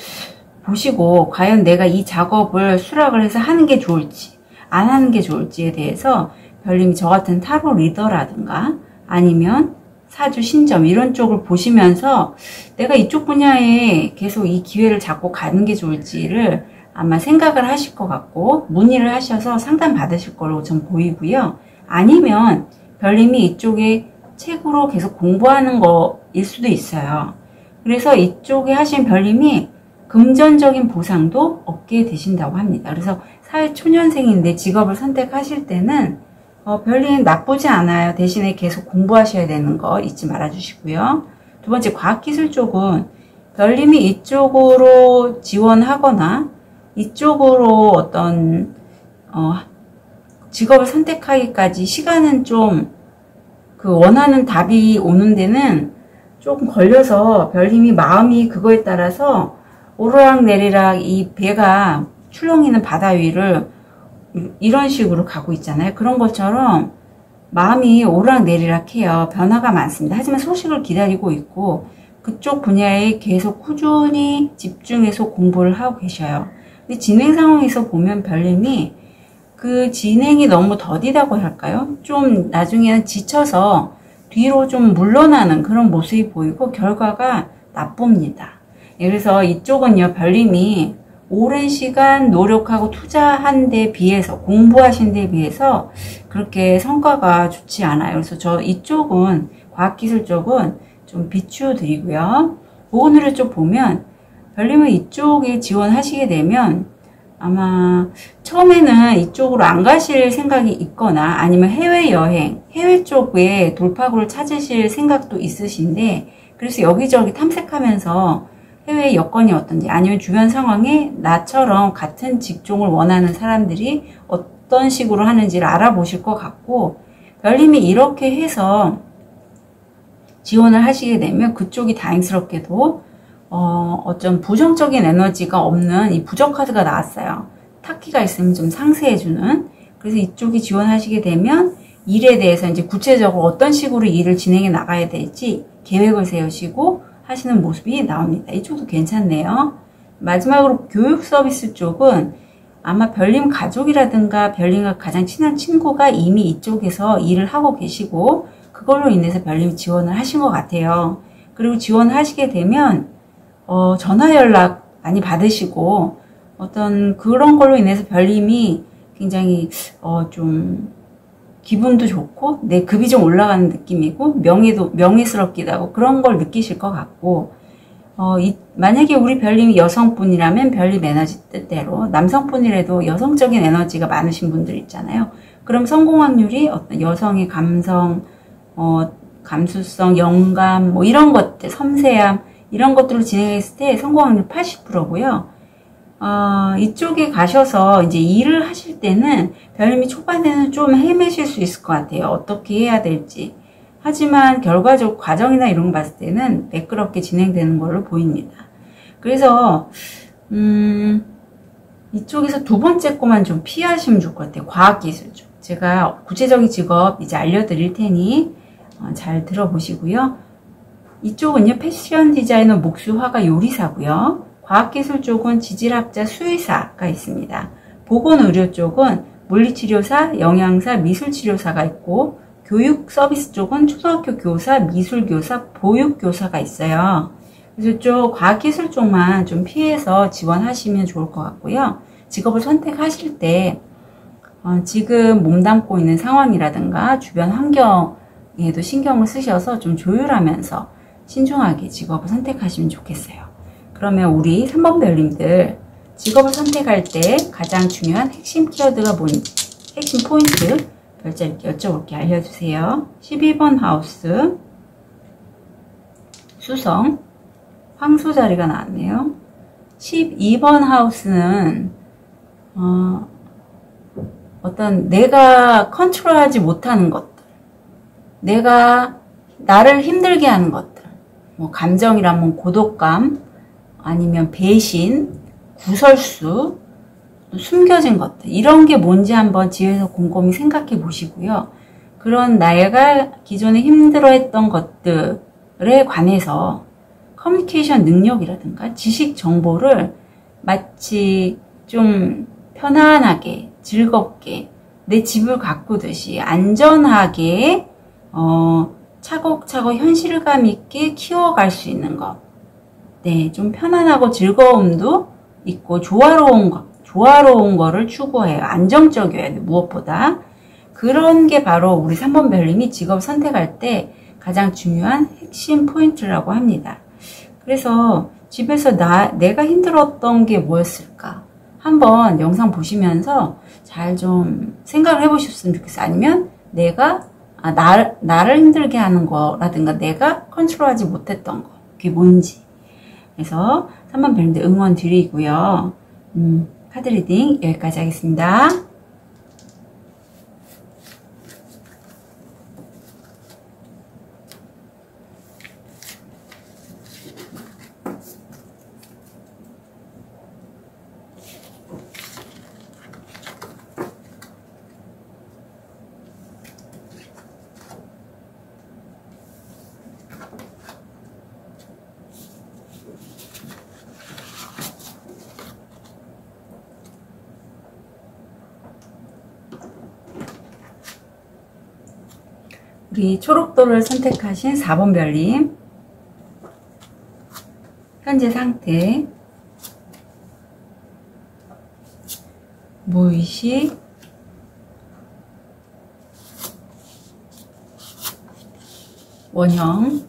보시고 과연 내가 이 작업을 수락을 해서 하는 게 좋을지 안 하는 게 좋을지에 대해서 별님이 저 같은 타로 리더라든가 아니면 사주 신점 이런 쪽을 보시면서 내가 이쪽 분야에 계속 이 기회를 잡고 가는 게 좋을지를 아마 생각을 하실 것 같고 문의를 하셔서 상담 받으실 걸로 전 보이고요. 아니면 별님이 이쪽에 책으로 계속 공부하는 거일 수도 있어요. 그래서 이쪽에 하신 별님이 금전적인 보상도 얻게 되신다고 합니다. 그래서 사회초년생인데 직업을 선택하실 때는 별님 나쁘지 않아요. 대신에 계속 공부하셔야 되는 거 잊지 말아 주시고요. 두 번째, 과학기술 쪽은 별님이 이쪽으로 지원하거나 이쪽으로 어떤 직업을 선택하기까지 시간은 좀 원하는 답이 오는 데는 조금 걸려서 별님이 마음이 그거에 따라서 오르락내리락 이 배가 출렁이는 바다 위를 이런 식으로 가고 있잖아요. 그런 것처럼 마음이 오르락내리락 해요. 변화가 많습니다. 하지만 소식을 기다리고 있고 그쪽 분야에 계속 꾸준히 집중해서 공부를 하고 계셔요. 근데 진행 상황에서 보면 별님이 그 진행이 너무 더디다고 할까요? 좀 나중에는 지쳐서 뒤로 좀 물러나는 그런 모습이 보이고 결과가 나쁩니다. 그래서 이쪽은요, 별님이 오랜 시간 노력하고 투자한 데 비해서, 공부하신 데 비해서 그렇게 성과가 좋지 않아요. 그래서 이쪽은, 과학기술 쪽은 좀 비추드리고요. 보건의료 쪽 보면, 별님은 이쪽에 지원하시게 되면 아마 처음에는 이쪽으로 안 가실 생각이 있거나 아니면 해외여행, 해외 쪽에 돌파구를 찾으실 생각도 있으신데, 그래서 여기저기 탐색하면서 해외 여건이 어떤지 아니면 주변 상황에 나처럼 같은 직종을 원하는 사람들이 어떤 식으로 하는지를 알아보실 것 같고, 별님이 이렇게 해서 지원을 하시게 되면 그쪽이 다행스럽게도 어떤 부정적인 에너지가 없는 이 부적 카드가 나왔어요. 타키가 있으면 좀 상쇄해주는. 그래서 이쪽이 지원하시게 되면 일에 대해서 이제 구체적으로 어떤 식으로 일을 진행해 나가야 될지 계획을 세우시고 하시는 모습이 나옵니다. 이쪽도 괜찮네요. 마지막으로 교육 서비스 쪽은 아마 별님 가족이라든가 별님과 가장 친한 친구가 이미 이쪽에서 일을 하고 계시고 그걸로 인해서 별님이 지원을 하신 것 같아요. 그리고 지원하시게 되면 전화 연락 많이 받으시고 어떤 그런 걸로 인해서 별님이 굉장히 좀 기분도 좋고 내 급이 좀 올라가는 느낌이고 명예스럽기도 하고 그런 걸 느끼실 것 같고 만약에 우리 별님이 여성분이라면 별님 에너지 뜻대로 남성분이라도 여성적인 에너지가 많으신 분들 있잖아요. 그럼 성공 확률이 어떤 여성의 감성, 감수성, 영감 뭐 이런 것들, 섬세함 이런 것들로 진행했을 때 성공 확률 80%고요. 이쪽에 가셔서 이제 일을 하실 때는 별님이 초반에는 좀 헤매실 수 있을 것 같아요. 어떻게 해야 될지. 하지만 결과적 과정이나 이런 거 봤을 때는 매끄럽게 진행되는 걸로 보입니다. 그래서 이쪽에서 두 번째 거만 좀 피하시면 좋을 것 같아요. 과학기술 쪽. 제가 구체적인 직업 이제 알려드릴 테니 잘 들어보시고요. 이쪽은요. 패션 디자이너, 목수, 화가, 요리사고요. 과학기술 쪽은 지질학자, 수의사가 있습니다. 보건의료 쪽은 물리치료사, 영양사, 미술치료사가 있고 교육 서비스 쪽은 초등학교 교사, 미술교사, 보육교사가 있어요. 그래서 이쪽 과학기술 쪽만 좀 피해서 지원하시면 좋을 것 같고요. 직업을 선택하실 때 지금 몸담고 있는 상황이라든가 주변 환경에도 신경을 쓰셔서 좀 조율하면서 신중하게 직업을 선택하시면 좋겠어요. 그러면 우리 3번 별님들 직업을 선택할 때 가장 중요한 핵심 키워드가 뭔지, 핵심 포인트 별자 이렇게 여쭤볼게 알려주세요. 12번 하우스 수성 황소 자리가 나왔네요. 12번 하우스는 어떤 내가 컨트롤하지 못하는 것들, 내가 나를 힘들게 하는 것들, 뭐 감정이라면 고독감, 아니면 배신, 구설수, 숨겨진 것들 이런 게 뭔지 한번 집에서 곰곰이 생각해 보시고요. 그런 나가 기존에 힘들어했던 것들에 관해서 커뮤니케이션 능력이라든가 지식 정보를 마치 좀 편안하게 즐겁게 내 집을 가꾸듯이 안전하게 차곡차곡 현실감 있게 키워갈 수 있는 것. 네, 좀 편안하고 즐거움도 있고 조화로운 거를 추구해요. 안정적이어야 돼, 무엇보다. 그런 게 바로 우리 3번 별님이 직업 선택할 때 가장 중요한 핵심 포인트라고 합니다. 그래서 집에서 내가 힘들었던 게 뭐였을까? 한번 영상 보시면서 잘 좀 생각을 해보셨으면 좋겠어요. 아니면 내가, 나를 힘들게 하는 거라든가 내가 컨트롤하지 못했던 거. 그게 뭔지. 그래서 3번 별님들 응원 드리고요. 카드 리딩 여기까지 하겠습니다. 우리 초록도를 선택하신 4번 별님 현재 상태 무의식 원형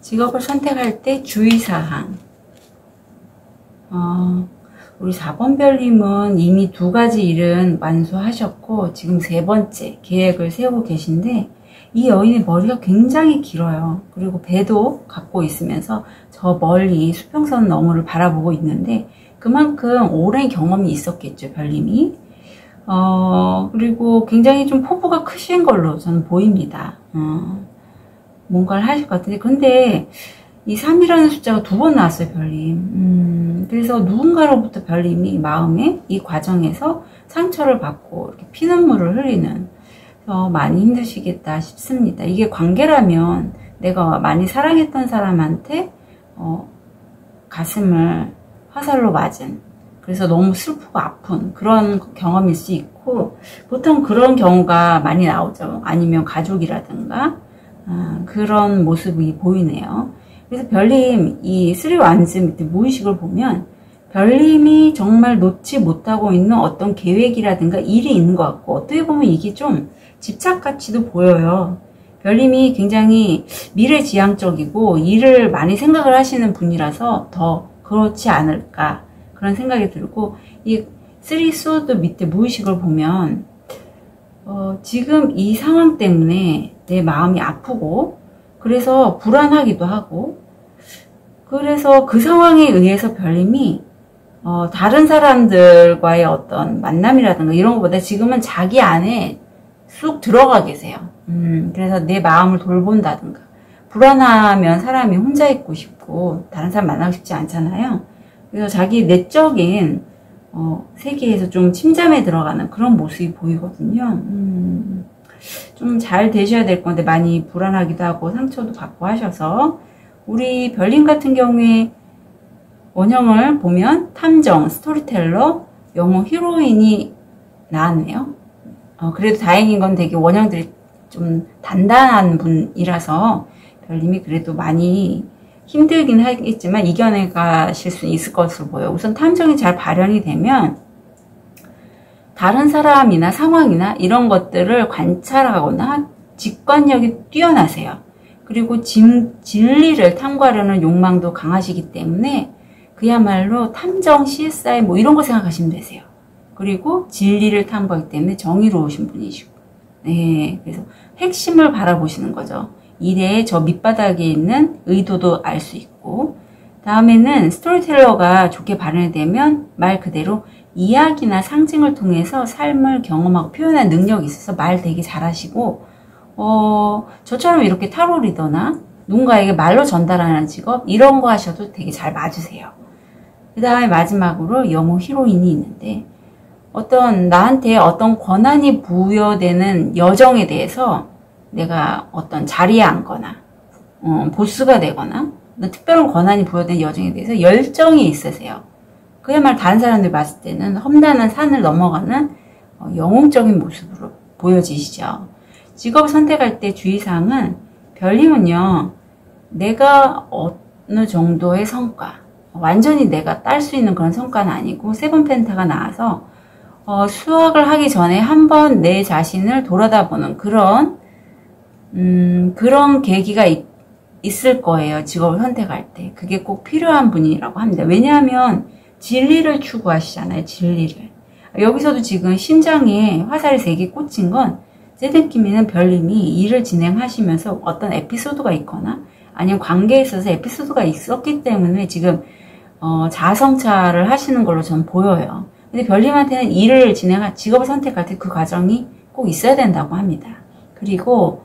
직업을 선택할 때 주의사항 우리 4번 별님은 이미 2가지 일은 완수하셨고 지금 3번째 계획을 세우고 계신데 이 여인의 머리가 굉장히 길어요. 그리고 배도 갖고 있으면서 저 멀리 수평선 너머를 바라보고 있는데 그만큼 오랜 경험이 있었겠죠, 별님이. 그리고 굉장히 좀 포부가 크신 걸로 저는 보입니다. 뭔가를 하실 것 같은데, 근데 이 3이라는 숫자가 2번 나왔어요, 별님. 그래서 누군가로부터 별님이 마음에 이 과정에서 상처를 받고 이렇게 피눈물을 흘리는, 많이 힘드시겠다 싶습니다. 이게 관계라면 내가 많이 사랑했던 사람한테 가슴을 화살로 맞은, 그래서 너무 슬프고 아픈 그런 경험일 수 있고, 보통 그런 경우가 많이 나오죠. 아니면 가족이라든가 그런 모습이 보이네요. 그래서 별님 이 3wands 밑에 무의식을 보면 별님이 정말 놓지 못하고 있는 어떤 계획이라든가 일이 있는 것 같고, 어떻게 보면 이게 좀 집착같이도 보여요. 별님이 굉장히 미래지향적이고 일을 많이 생각을 하시는 분이라서 더 그렇지 않을까 그런 생각이 들고, 이 3sword 밑에 무의식을 보면 지금 이 상황 때문에 내 마음이 아프고, 그래서 불안하기도 하고, 그래서 그 상황에 의해서 별님이 다른 사람들과의 어떤 만남이라든가 이런 것보다 지금은 자기 안에 쑥 들어가 계세요. 그래서 내 마음을 돌본다든가, 불안하면 사람이 혼자 있고 싶고 다른 사람 만나고 싶지 않잖아요. 그래서 자기 내적인 세계에서 좀 침잠에 들어가는 그런 모습이 보이거든요. 좀 잘 되셔야 될 건데 많이 불안하기도 하고 상처도 받고 하셔서, 우리 별님 같은 경우에 원형을 보면 탐정, 스토리텔러, 영웅 히로인이 나왔네요. 그래도 다행인 건 되게 원형들이 좀 단단한 분이라서 별님이 그래도 많이 힘들긴 하겠지만 이겨내 가실 수 있을 것으로 보여요. 우선 탐정이 잘 발현이 되면 다른 사람이나 상황이나 이런 것들을 관찰하거나 직관력이 뛰어나세요. 그리고 진리를 탐구하려는 욕망도 강하시기 때문에 그야말로 탐정, CSI 뭐 이런 거 생각하시면 되세요. 그리고 진리를 탐구하기 때문에 정의로우신 분이시고, 네, 그래서 핵심을 바라보시는 거죠. 일의 저 밑바닥에 있는 의도도 알 수 있고, 다음에는 스토리텔러가 좋게 발현이 되면 말 그대로 이야기나 상징을 통해서 삶을 경험하고 표현할 능력이 있어서 말 되게 잘하시고, 저처럼 이렇게 타로 리더나 누군가에게 말로 전달하는 직업 이런 거 하셔도 되게 잘 맞으세요. 그 다음에 마지막으로 영웅 히로인이 있는데, 나한테 어떤 권한이 부여되는 여정에 대해서 내가 어떤 자리에 앉거나 보스가 되거나 특별한 권한이 부여된 여정에 대해서 열정이 있으세요. 그야말로 다른 사람들 봤을 때는 험난한 산을 넘어가는 영웅적인 모습으로 보여지시죠. 직업을 선택할 때 주의사항은, 별님은요, 내가 어느 정도의 성과, 완전히 내가 딸 수 있는 그런 성과는 아니고, 세븐 펜타가 나와서 수학을 하기 전에 한번 내 자신을 돌아다보는 그런 계기가 있을 거예요. 직업을 선택할 때. 그게 꼭 필요한 분이라고 합니다. 왜냐하면 진리를 추구하시잖아요. 진리를. 여기서도 지금 심장에 화살이 3개 꽂힌 건, 제 느낌에는 별님이 일을 진행하시면서 어떤 에피소드가 있거나 아니면 관계에 있어서 에피소드가 있었기 때문에 지금 자아성찰을 하시는 걸로 저는 보여요. 근데 별님한테는 직업을 선택할 때 그 과정이 꼭 있어야 된다고 합니다. 그리고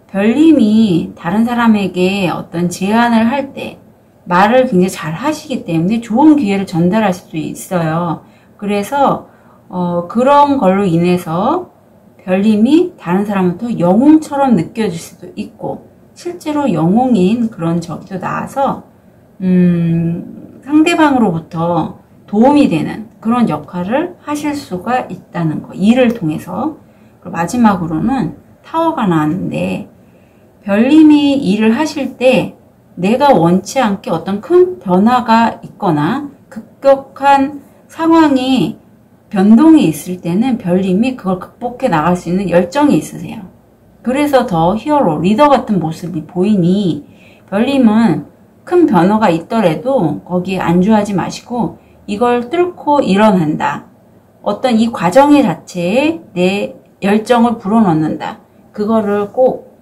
별님이 다른 사람에게 어떤 제안을 할 때 말을 굉장히 잘 하시기 때문에 좋은 기회를 전달할 수도 있어요. 그래서 그런 걸로 인해서 별님이 다른 사람부터 영웅처럼 느껴질 수도 있고, 실제로 영웅인 그런 적도 나와서 상대방으로부터 도움이 되는 그런 역할을 하실 수가 있다는 거, 일을 통해서. 그리고 마지막으로는 타워가 나왔는데, 별님이 일을 하실 때 내가 원치 않게 어떤 큰 변화가 있거나 급격한 상황이 변동이 있을 때는 별님이 그걸 극복해 나갈 수 있는 열정이 있으세요. 그래서 더 히어로, 리더 같은 모습이 보이니, 별님은 큰 변화가 있더라도 거기에 안주하지 마시고 이걸 뚫고 일어난다. 어떤 이 과정의 자체에 내 열정을 불어넣는다. 그거를 꼭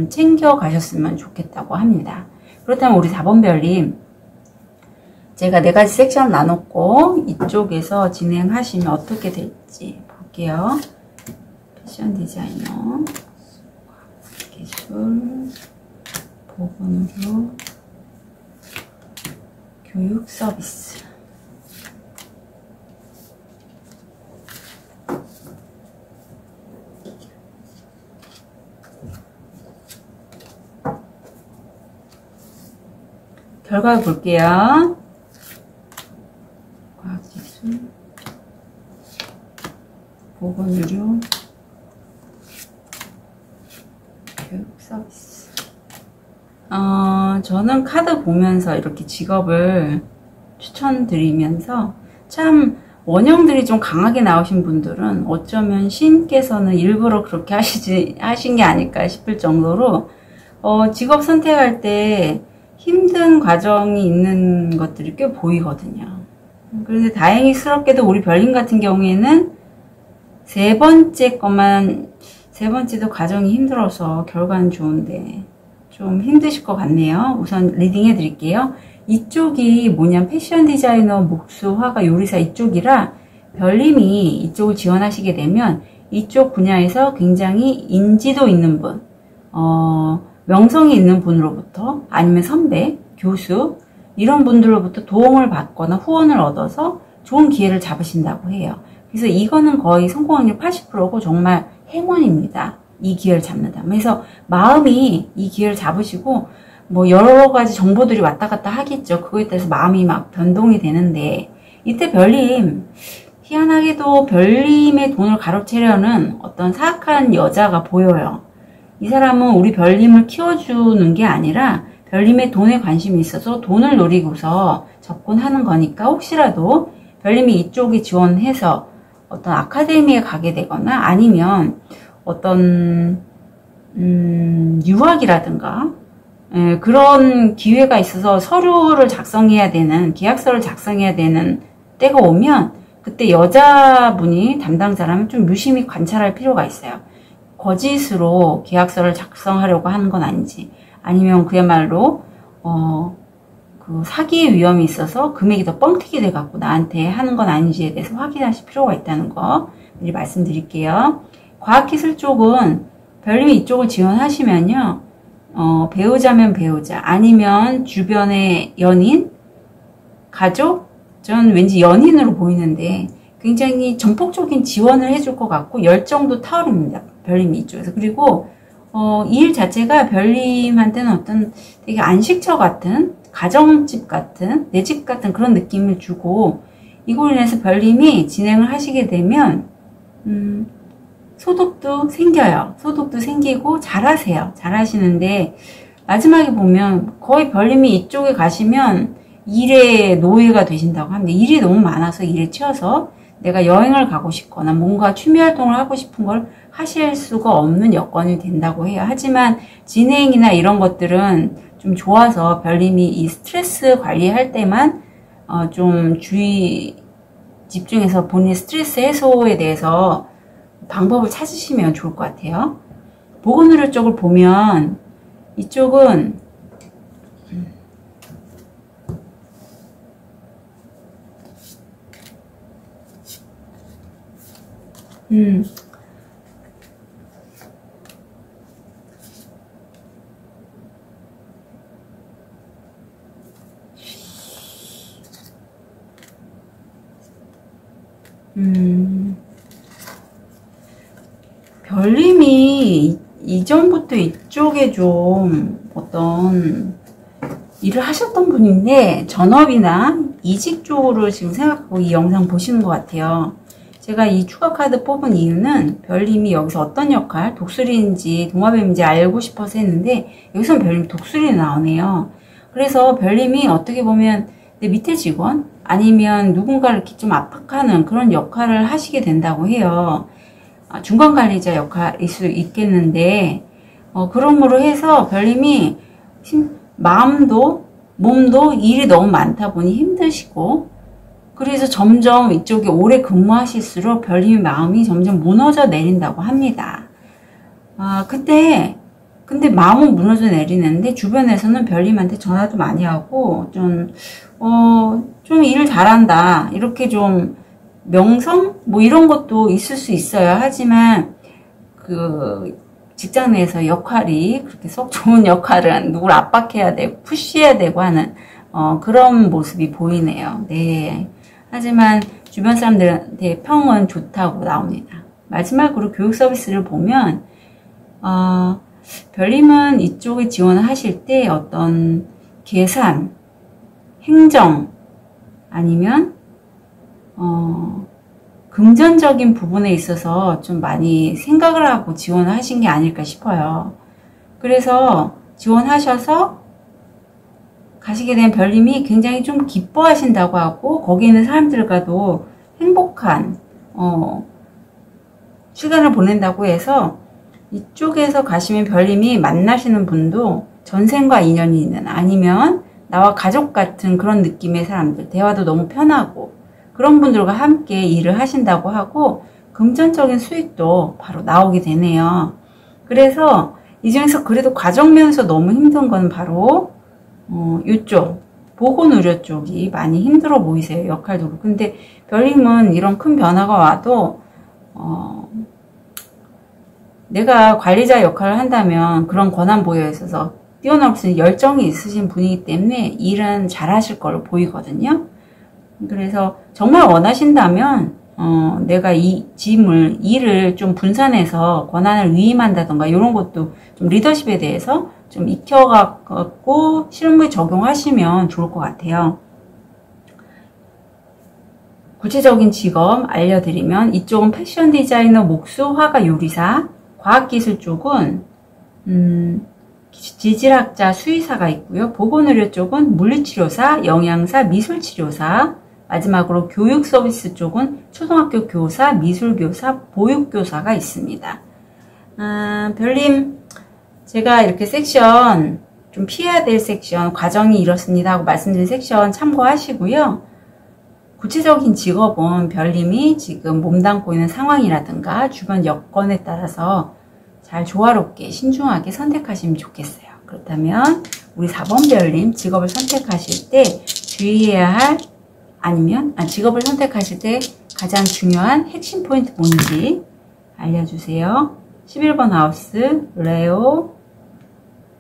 챙겨 가셨으면 좋겠다고 합니다. 그렇다면 우리 4번 별님, 제가 4가지 섹션을 나눴고 이쪽에서 진행하시면 어떻게 될지 볼게요. 패션 디자이너, 개수, 과학기술, 보건의료, 교육 서비스. 결과를 볼게요. 과학기술, 보건의료, 교육 서비스. 저는 카드 보면서 이렇게 직업을 추천드리면서 참 원형들이 좀 강하게 나오신 분들은 어쩌면 신께서는 일부러 그렇게 하신 게 아닐까 싶을 정도로 직업 선택할 때 힘든 과정이 있는 것들이 꽤 보이거든요. 그런데 다행히스럽게도 우리 별님 같은 경우에는 세 번째도 과정이 힘들어서 결과는 좋은데 좀 힘드실 것 같네요. 우선 리딩 해드릴게요. 이쪽이 뭐냐면 패션 디자이너, 목수, 화가, 요리사 이쪽이라 별님이 이쪽을 지원하시게 되면 이쪽 분야에서 굉장히 인지도 있는 분, 명성이 있는 분으로부터 아니면 선배, 교수 이런 분들로부터 도움을 받거나 후원을 얻어서 좋은 기회를 잡으신다고 해요. 그래서 이거는 거의 성공 확률 80%고 정말 행운입니다. 이 기회를 잡는다. 그래서 마음이 이 기회를 잡으시고 뭐 여러 가지 정보들이 왔다 갔다 하겠죠. 그거에 따라서 마음이 막 변동이 되는데 이때 별님 희한하게도 별님의 돈을 가로채려는 어떤 사악한 여자가 보여요. 이 사람은 우리 별님을 키워주는 게 아니라 별님의 돈에 관심이 있어서 돈을 노리고서 접근하는 거니까 혹시라도 별님이 이쪽에 지원해서 어떤 아카데미에 가게 되거나 아니면 어떤 유학이라든가 그런 기회가 있어서 서류를 작성해야 되는 계약서를 작성해야 되는 때가 오면 그때 여자분이 담당자라면 좀 유심히 관찰할 필요가 있어요. 거짓으로 계약서를 작성하려고 하는 건 아닌지 아니면 그야말로 그 사기의 위험이 있어서 금액이 더 뻥튀기 돼갖고 나한테 하는 건 아닌지에 대해서 확인하실 필요가 있다는 거 미리 말씀드릴게요. 과학기술 쪽은 별님이 이쪽을 지원하시면요. 배우자면 배우자 아니면 주변의 연인, 가족, 전 왠지 연인으로 보이는데 굉장히 전폭적인 지원을 해줄 것 같고 열정도 타오릅니다. 별님이 이쪽에서. 그리고 이 일 자체가 별님한테는 어떤 되게 안식처 같은 가정집 같은 내 집 같은 그런 느낌을 주고 이걸로 인해서 별님이 진행을 하시게 되면 소득도 생겨요. 소득도 생기고 잘하세요. 잘하시는데 마지막에 보면 거의 별님이 이쪽에 가시면 일의 노예가 되신다고 합니다. 일이 너무 많아서 일에 치여서 내가 여행을 가고 싶거나 뭔가 취미활동을 하고 싶은 걸 하실 수가 없는 여건이 된다고 해요. 하지만 진행이나 이런 것들은 좀 좋아서 별님이 이 스트레스 관리할 때만 좀 집중해서 본인 스트레스 해소에 대해서 방법을 찾으시면 좋을 것 같아요. 보건의료 쪽을 보면 이쪽은 별님이 이전부터 이쪽에 좀 어떤 일을 하셨던 분인데 전업이나 이직 쪽으로 지금 생각하고 이 영상 보시는 것 같아요. 제가 이 추가 카드 뽑은 이유는 별님이 여기서 어떤 역할, 독수리인지 동화뱀인지 알고 싶어서 했는데 여기서는 별님 독수리 나오네요. 그래서 별님이 어떻게 보면 내 밑에 직원 아니면 누군가를 이렇게 좀 압박하는 그런 역할을 하시게 된다고 해요. 중간 관리자 역할일 수 있겠는데 그러므로 해서 별님이 마음도 몸도 일이 너무 많다 보니 힘드시고 그래서 점점 이쪽에 오래 근무하실수록 별님의 마음이 점점 무너져 내린다고 합니다. 근데 마음은 무너져 내리는데 주변에서는 별님한테 전화도 많이 하고 좀 일 잘한다 이렇게 좀 명성 뭐 이런 것도 있을 수 있어요. 하지만 직장 내에서 역할이 그렇게 썩 좋은 역할은 누굴 압박해야 되고 푸시해야 되고 하는 그런 모습이 보이네요. 네. 하지만 주변 사람들한테 평은 좋다고 나옵니다. 마지막으로 교육 서비스를 보면 별님은 이쪽에 지원을 하실 때 어떤 계산, 행정 아니면 금전적인 부분에 있어서 좀 많이 생각을 하고 지원을 하신 게 아닐까 싶어요. 그래서 지원하셔서 가시게 된 별님이 굉장히 좀 기뻐하신다고 하고 거기 있는 사람들과도 행복한 시간을 보낸다고 해서 이쪽에서 가시면 별님이 만나시는 분도 전생과 인연이 있는 아니면 나와 가족 같은 그런 느낌의 사람들, 대화도 너무 편하고 그런 분들과 함께 일을 하신다고 하고 금전적인 수익도 바로 나오게 되네요. 그래서 이 중에서 그래도 가정면에서 너무 힘든 건 바로 이쪽 보건의료 쪽이 많이 힘들어 보이세요. 역할도. 근데 별님은 이런 큰 변화가 와도 내가 관리자 역할을 한다면 그런 권한 보여에 있어서 뛰어넘을 수 있는 열정이 있으신 분이기 때문에 일은 잘 하실 걸로 보이거든요. 그래서 정말 원하신다면 내가 이 일을 좀 분산해서 권한을 위임한다던가 이런 것도 좀 리더십에 대해서 좀 익혀갖고 실무에 적용하시면 좋을 것 같아요. 구체적인 직업 알려드리면 이쪽은 패션 디자이너, 목수, 화가, 요리사, 과학기술 쪽은 지질학자, 수의사가 있고요. 보건의료 쪽은 물리치료사, 영양사, 미술치료사, 마지막으로 교육 서비스 쪽은 초등학교 교사, 미술교사, 보육교사가 있습니다. 별님, 제가 이렇게 섹션, 좀 피해야 될 섹션, 과정이 이렇습니다 하고 말씀드린 섹션 참고하시고요. 구체적인 직업은 별님이 지금 몸담고 있는 상황이라든가 주변 여건에 따라서 잘 조화롭게 신중하게 선택하시면 좋겠어요. 그렇다면 우리 4번 별님 직업을 선택하실 때 주의해야 할 아니면 직업을 선택하실 때 가장 중요한 핵심 포인트 뭔지 알려주세요. 11번 하우스 레오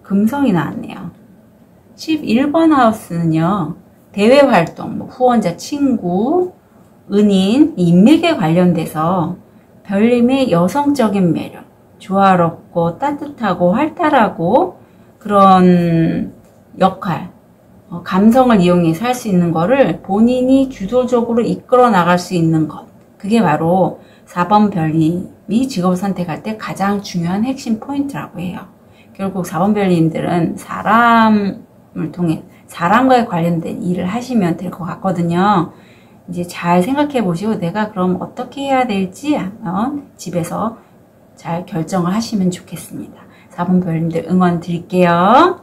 금성이 나왔네요. 11번 하우스는요. 대외활동, 후원자, 친구, 은인, 인맥에 관련돼서 별님의 여성적인 매력, 조화롭고 따뜻하고 활달하고 그런 역할, 감성을 이용해서 할 수 있는 거를 본인이 주도적으로 이끌어 나갈 수 있는 것. 그게 바로 4번 별님이 직업을 선택할 때 가장 중요한 핵심 포인트라고 해요. 결국 4번 별님들은 사람을 통해 사람과의 관련된 일을 하시면 될 것 같거든요. 이제 잘 생각해 보시고 내가 그럼 어떻게 해야 될지 집에서 잘 결정을 하시면 좋겠습니다. 4번 별님들 응원 드릴게요.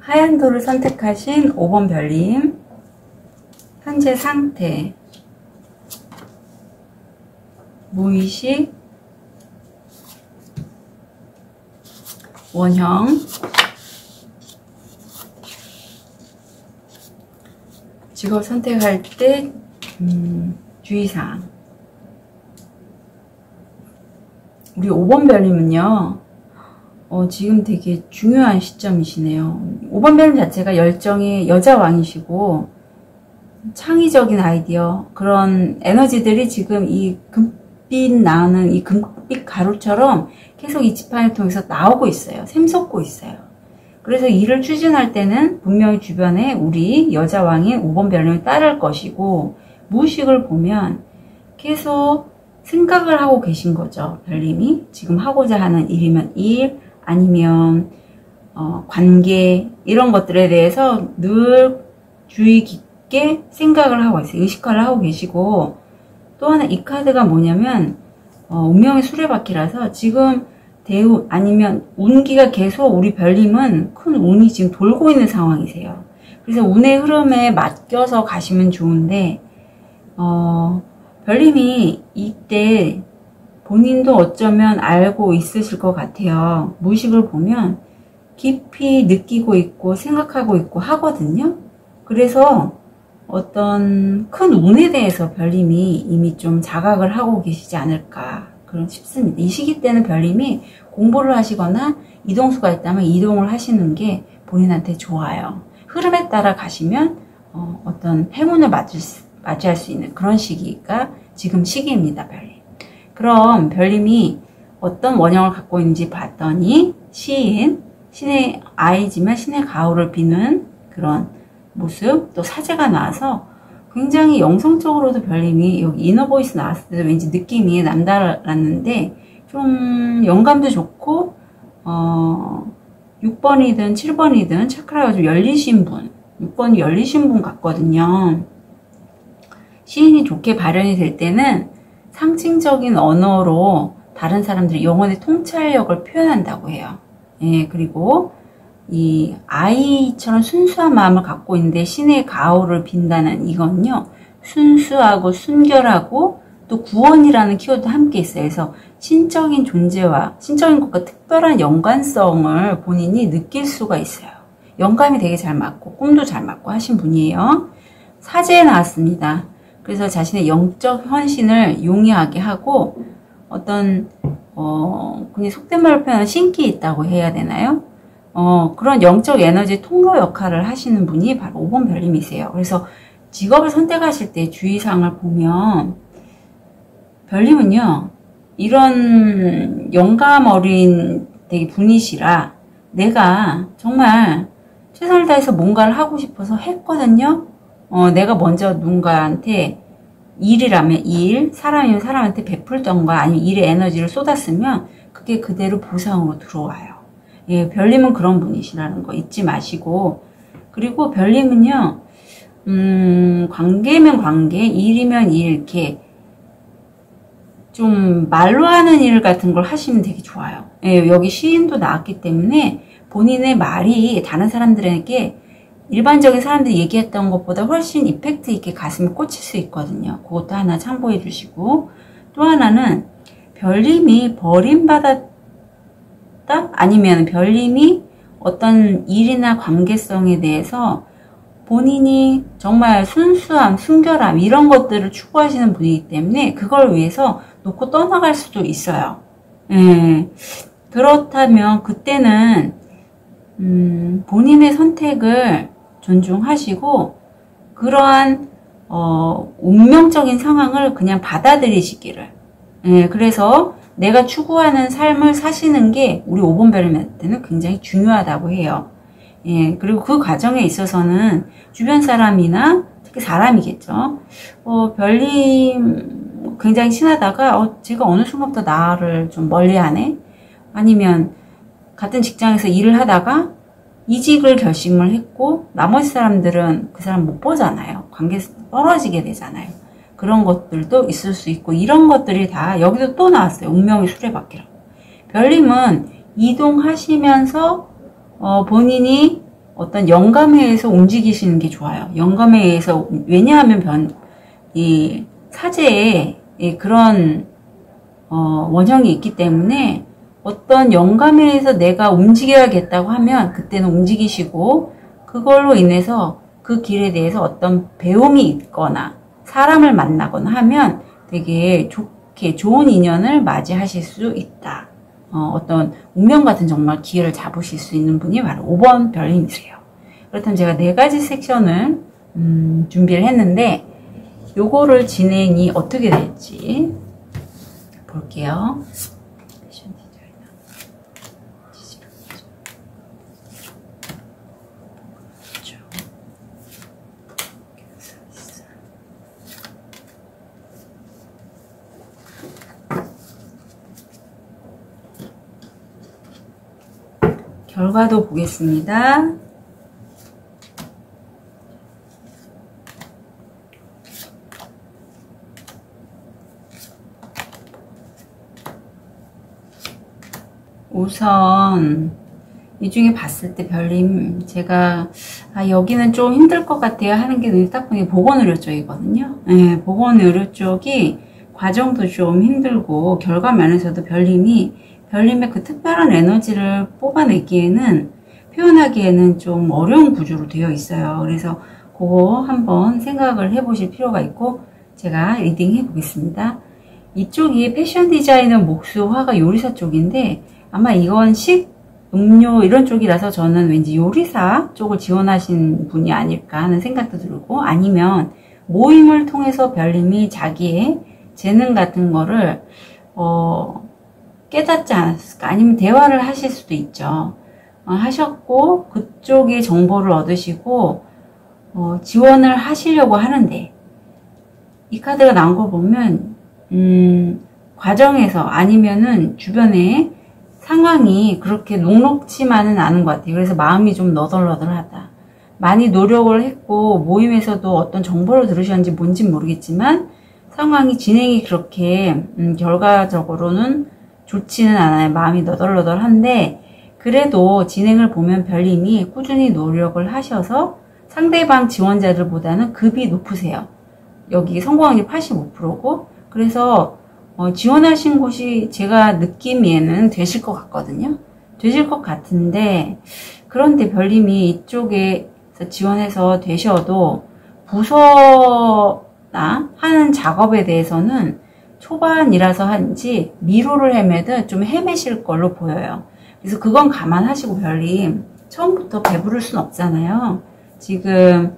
하얀 돌을 선택하신 5번 별님, 현재 상태, 무의식, 원형, 직업 선택할 때 주의사항. 우리 5번 별님은요. 지금 되게 중요한 시점이시네요. 5번 별님 자체가 열정의 여자왕이시고 창의적인 아이디어 그런 에너지들이 지금 이 금빛 나는 이 금빛 가루처럼 계속 이 지판을 통해서 나오고 있어요. 샘솟고 있어요. 그래서 일을 추진할 때는 분명히 주변에 우리 여자왕인 5번 별님을 따를 것이고 무의식을 보면 계속 생각을 하고 계신 거죠. 별님이 지금 하고자 하는 일이면 일 아니면 관계 이런 것들에 대해서 늘 주의 깊게 깊게 생각을 하고 있어요. 의식화를 하고 계시고, 또 하나 이 카드가 뭐냐면 운명의 수레바퀴라서 지금 대운 아니면 운기가 계속 우리 별님은 큰 운이 지금 돌고 있는 상황이세요. 그래서 운의 흐름에 맡겨서 가시면 좋은데 별님이 이때 본인도 어쩌면 알고 있으실 것 같아요. 무의식을 보면 깊이 느끼고 있고 생각하고 있고 하거든요. 그래서 어떤 큰 운에 대해서 별님이 이미 좀 자각을 하고 계시지 않을까 그런 싶습니다. 이 시기 때는 별님이 공부를 하시거나 이동수가 있다면 이동을 하시는 게 본인한테 좋아요. 흐름에 따라 가시면 어떤 행운을 맞이할 수 있는 그런 시기가 지금 시기입니다. 별님. 그럼 별님이 어떤 원형을 갖고 있는지 봤더니 신의 아이지만 신의 가호를 비는 그런 모습, 또 사제가 나와서 굉장히 영성적으로도 별님이 여기 이너보이스 나왔을 때도 왠지 느낌이 남달랐는데 좀 영감도 좋고 6번이든 7번이든 차크라가 좀 열리신 분, 6번이 열리신 분 같거든요. 시인이 좋게 발현이 될 때는 상징적인 언어로 다른 사람들의 영혼의 통찰력을 표현한다고 해요. 예, 그리고 이 아이처럼 순수한 마음을 갖고 있는데 신의 가호를 빈다는 이건요, 순수하고 순결하고 또 구원이라는 키워드도 함께 있어요. 그래서 신적인 존재와 신적인 것과 특별한 연관성을 본인이 느낄 수가 있어요. 영감이 되게 잘 맞고 꿈도 잘 맞고 하신 분이에요. 사제에 나왔습니다. 그래서 자신의 영적 헌신을 용이하게 하고 어떤 그냥 속된 말로 표현하면 신기 있다고 해야 되나요? 그런 영적 에너지 통로 역할을 하시는 분이 바로 5번 별님이세요. 그래서 직업을 선택하실 때 주의사항을 보면 별님은요, 이런 영감 어린 되게 분이시라 내가 정말 최선을 다해서 뭔가를 하고 싶어서 했거든요. 내가 먼저 누군가한테 일이라면 일, 사람이면 사람한테 베풀던가 아니면 일의 에너지를 쏟았으면 그게 그대로 보상으로 들어와요. 예, 별님은 그런 분이시라는 거 잊지 마시고, 그리고 별님은요, 관계면 관계, 일이면 일, 이렇게 좀 말로 하는 일 같은 걸 하시면 되게 좋아요. 예, 여기 시인도 나왔기 때문에 본인의 말이 다른 사람들에게 일반적인 사람들이 얘기했던 것보다 훨씬 이펙트 있게 가슴에 꽂힐 수 있거든요. 그것도 하나 참고해 주시고, 또 하나는 별님이 버림받았다? 아니면 별님이 어떤 일이나 관계성에 대해서 본인이 정말 순수함, 순결함 이런 것들을 추구하시는 분이기 때문에 그걸 위해서 놓고 떠나갈 수도 있어요. 예. 그렇다면 그때는 본인의 선택을 존중하시고 그러한 운명적인 상황을 그냥 받아들이시기를. 예, 그래서 내가 추구하는 삶을 사시는 게 우리 5번 별님한테는 굉장히 중요하다고 해요. 예, 그리고 그 과정에 있어서는 주변 사람이나 특히 사람이겠죠. 별님 굉장히 친하다가 제가 어느 순간부터 나를 좀 멀리하네. 아니면 같은 직장에서 일을 하다가 이직을 결심을 했고 나머지 사람들은 그 사람 못 보잖아요. 관계에서 떨어지게 되잖아요. 그런 것들도 있을 수 있고 이런 것들이 다 여기도 또 나왔어요. 운명의 수레바퀴라고. 별님은 이동하시면서 본인이 어떤 영감에 의해서 움직이시는 게 좋아요. 영감에 의해서, 왜냐하면 이 사제에 그런 원형이 있기 때문에 어떤 영감에 의해서 내가 움직여야겠다고 하면 그때는 움직이시고 그걸로 인해서 그 길에 대해서 어떤 배움이 있거나 사람을 만나거나 하면 되게 좋게 좋은 인연을 맞이하실 수 있다. 어떤 운명 같은 정말 기회를 잡으실 수 있는 분이 바로 5번 별님이세요. 그렇다면 제가 4가지 섹션을 준비를 했는데 요거를 진행이 어떻게 될지 볼게요. 결과도 보겠습니다. 우선 이 중에 봤을 때 별님, 제가 여기는 좀 힘들 것 같아요 하는 게 눈에 딱 보니 보건의료 쪽이거든요. 네, 보건의료 쪽이 과정도 좀 힘들고 결과 면에서도 별님의 그 특별한 에너지를 뽑아내기에는, 표현하기에는 좀 어려운 구조로 되어 있어요. 그래서 그거 한번 생각을 해보실 필요가 있고, 제가 리딩 해보겠습니다. 이쪽이 패션 디자이너, 목수, 화가, 요리사 쪽인데 아마 이건 음료 이런 쪽이라서 저는 왠지 요리사 쪽을 지원하신 분이 아닐까 하는 생각도 들고, 아니면 모임을 통해서 별님이 자기의 재능 같은 거를 깨닫지 않았을까, 아니면 대화를 하실 수도 있죠. 하셨고 그쪽의 정보를 얻으시고 지원을 하시려고 하는데, 이 카드가 나온 걸 보면 과정에서 아니면은 주변에 상황이 그렇게 녹록지만은 않은 것 같아요. 그래서 마음이 좀 너덜너덜하다. 많이 노력을 했고 모임에서도 어떤 정보를 들으셨는지 뭔지 모르겠지만 상황이 진행이 그렇게 결과적으로는 좋지는 않아요. 마음이 너덜너덜한데, 그래도 진행을 보면 별님이 꾸준히 노력을 하셔서 상대방 지원자들보다는 급이 높으세요. 여기 성공률이 85%고 그래서 지원하신 곳이 제가 느끼기에는 되실 것 같거든요. 되실 것 같은데, 그런데 별님이 이쪽에서 지원해서 되셔도 부서나 하는 작업에 대해서는 초반이라서 한지 미루를 헤매듯 좀 헤매실 걸로 보여요. 그래서 그건 감안하시고 별님, 처음부터 배부를 순 없잖아요. 지금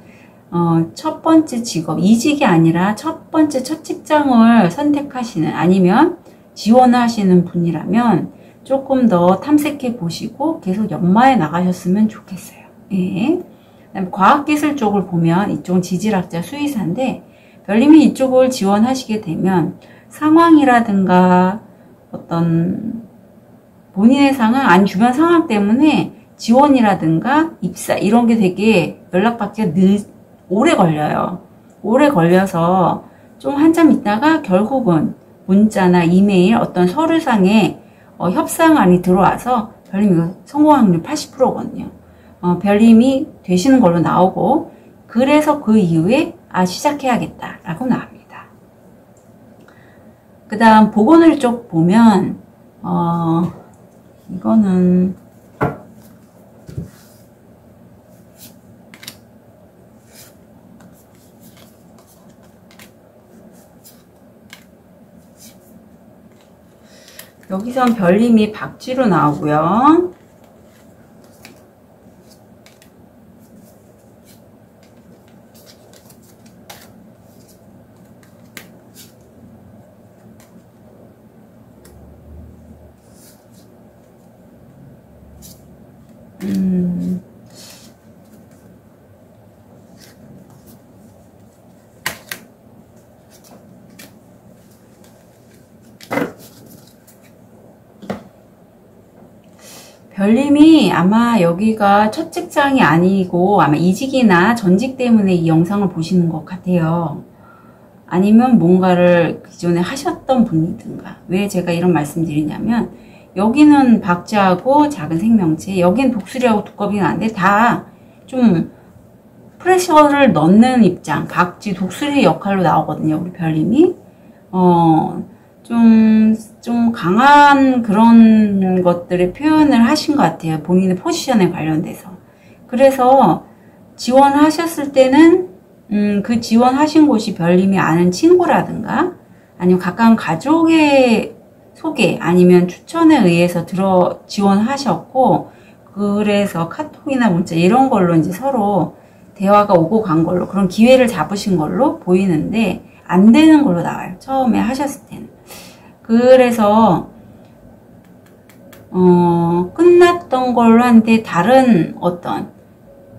첫 번째 직업, 이직이 아니라 첫 번째 첫 직장을 선택하시는, 아니면 지원하시는 분이라면 조금 더 탐색해 보시고 계속 연마해 나가셨으면 좋겠어요. 예. 그다음에 과학기술 쪽을 보면 이쪽은 지질학자 수의사인데, 별님이 이쪽을 지원하시게 되면 상황이라든가 어떤 본인의 상황, 아니 주변 상황 때문에 지원이라든가 입사 이런 게 되게 연락받기가 오래 걸려요. 오래 걸려서 좀 한참 있다가 결국은 문자나 이메일, 어떤 서류상에 협상안이 들어와서 별님 이거 성공 확률 80%거든요. 별님이 되시는 걸로 나오고, 그래서 그 이후에 시작해야겠다라고 나옵니다. 그 다음 보건의료 쪽 보면 이거는 여기선 별님이 박쥐로 나오고요. 별님이 아마 여기가 첫 직장이 아니고 아마 이직이나 전직 때문에 이 영상을 보시는 것 같아요. 아니면 뭔가를 기존에 하셨던 분이든가. 왜 제가 이런 말씀 드리냐면, 여기는 박쥐하고 작은 생명체, 여기는 독수리하고 두꺼비가 나는데 다 좀 프레셔를 넣는 입장, 박쥐, 독수리 역할로 나오거든요. 우리 별님이 좀 강한 그런 것들의 표현을 하신 것 같아요. 본인의 포지션에 관련돼서. 그래서 지원하셨을 때는 그 지원하신 곳이 별님이 아는 친구라든가 아니면 가까운 가족의 소개 아니면 추천에 의해서 지원하셨고, 그래서 카톡이나 문자 이런 걸로 이제 서로 대화가 오고 간 걸로, 그런 기회를 잡으신 걸로 보이는데 안 되는 걸로 나와요. 처음에 하셨을 때는. 그래서 끝났던 걸로 한데, 다른 어떤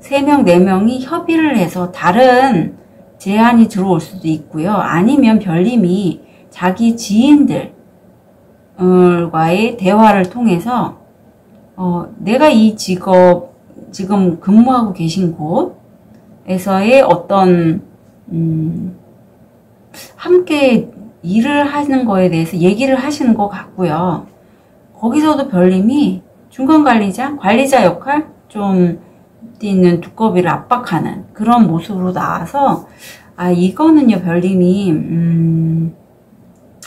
3명, 4명이 협의를 해서 다른 제안이 들어올 수도 있고요. 아니면 별님이 자기 지인들과의 대화를 통해서 내가 이 직업, 지금 근무하고 계신 곳에서의 어떤 함께 일을 하는 거에 대해서 얘기를 하시는 것 같고요. 거기서도 별님이 중간관리자, 관리자 역할 좀 있는 두꺼비를 압박하는 그런 모습으로 나와서 아 이거는요 별님이